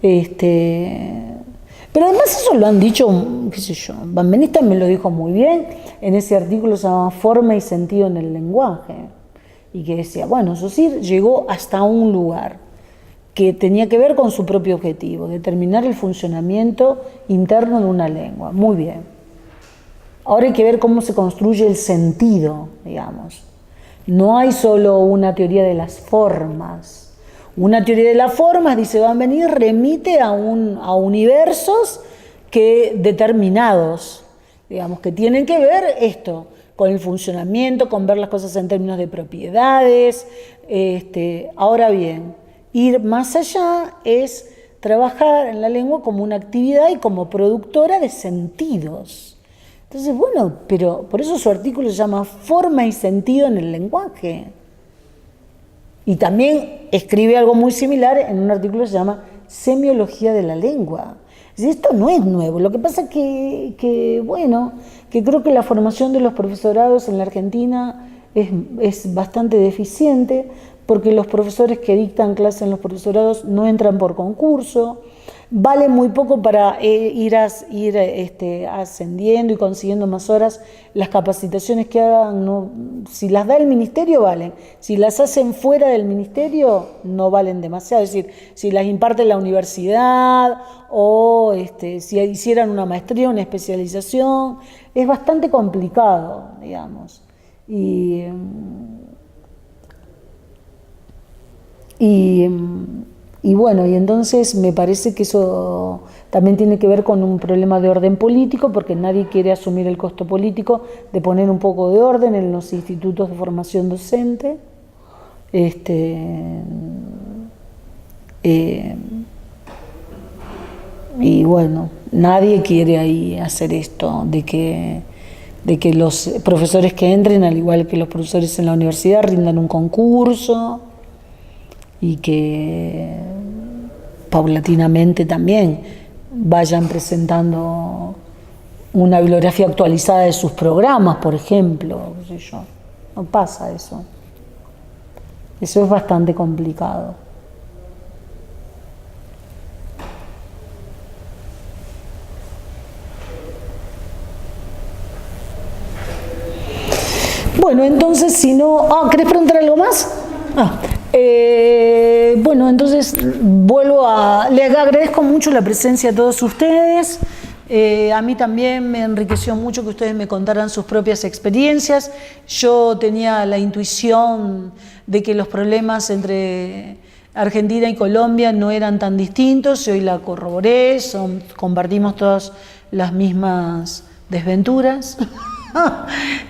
Pero además eso lo han dicho, qué sé yo, Van Benista me lo dijo muy bien en ese artículo, se llama Forma y sentido en el lenguaje, y que decía, bueno, Saussure llegó hasta un lugar que tenía que ver con su propio objetivo, determinar el funcionamiento interno de una lengua. Muy bien. Ahora hay que ver cómo se construye el sentido, digamos. No hay solo una teoría de las formas. Una teoría de las formas, dice Van Benista, remite a universos determinados, digamos, que tienen que ver esto, con el funcionamiento, con ver las cosas en términos de propiedades. Ahora bien, ir más allá es trabajar en la lengua como una actividad y como productora de sentidos. Entonces, bueno, pero por eso su artículo se llama Forma y sentido en el lenguaje. Y también escribe algo muy similar en un artículo que se llama Semiología de la lengua. Esto no es nuevo, lo que pasa es que creo que la formación de los profesorados en la Argentina es bastante deficiente, porque los profesores que dictan clases en los profesorados no entran por concurso, vale muy poco para ir ascendiendo y consiguiendo más horas. Las capacitaciones que hagan, no, si las da el ministerio valen, si las hacen fuera del ministerio no valen demasiado, es decir, si las imparte la universidad o si hicieran una maestría, una especialización, es bastante complicado, digamos. Y bueno, y entonces me parece que eso también tiene que ver con un problema de orden político, porque nadie quiere asumir el costo político de poner un poco de orden en los institutos de formación docente. Y bueno, nadie quiere ahí hacer esto, de que los profesores que entren, al igual que los profesores en la universidad, rindan un concurso y que paulatinamente también vayan presentando una bibliografía actualizada de sus programas, por ejemplo, qué sé yo. No pasa eso. Eso es bastante complicado. Bueno, entonces, si no... ¿querés preguntar algo más? Bueno, entonces les agradezco mucho la presencia de todos ustedes. A mí también me enriqueció mucho que ustedes me contaran sus propias experiencias. Yo tenía la intuición de que los problemas entre Argentina y Colombia no eran tan distintos, y hoy la corroboré, compartimos todas las mismas desventuras,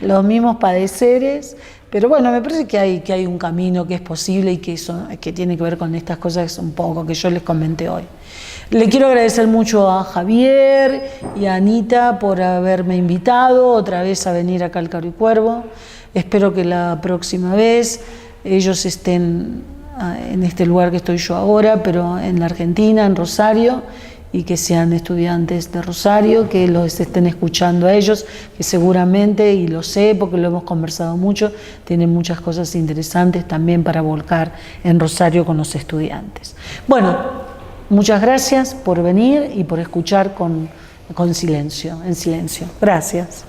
los mismos padeceres. Pero bueno, me parece que hay un camino que es posible y que tiene que ver con estas cosas un poco que yo les comenté hoy. Le quiero agradecer mucho a Javier y a Anita por haberme invitado otra vez a venir acá al Caro y Cuervo. Espero que la próxima vez ellos estén en este lugar que estoy yo ahora, pero en la Argentina, en Rosario, y que sean estudiantes de Rosario, que los estén escuchando a ellos, que seguramente, y lo sé porque lo hemos conversado mucho, tienen muchas cosas interesantes también para volcar en Rosario con los estudiantes. Bueno, muchas gracias por venir y por escuchar en silencio. Gracias. Gracias.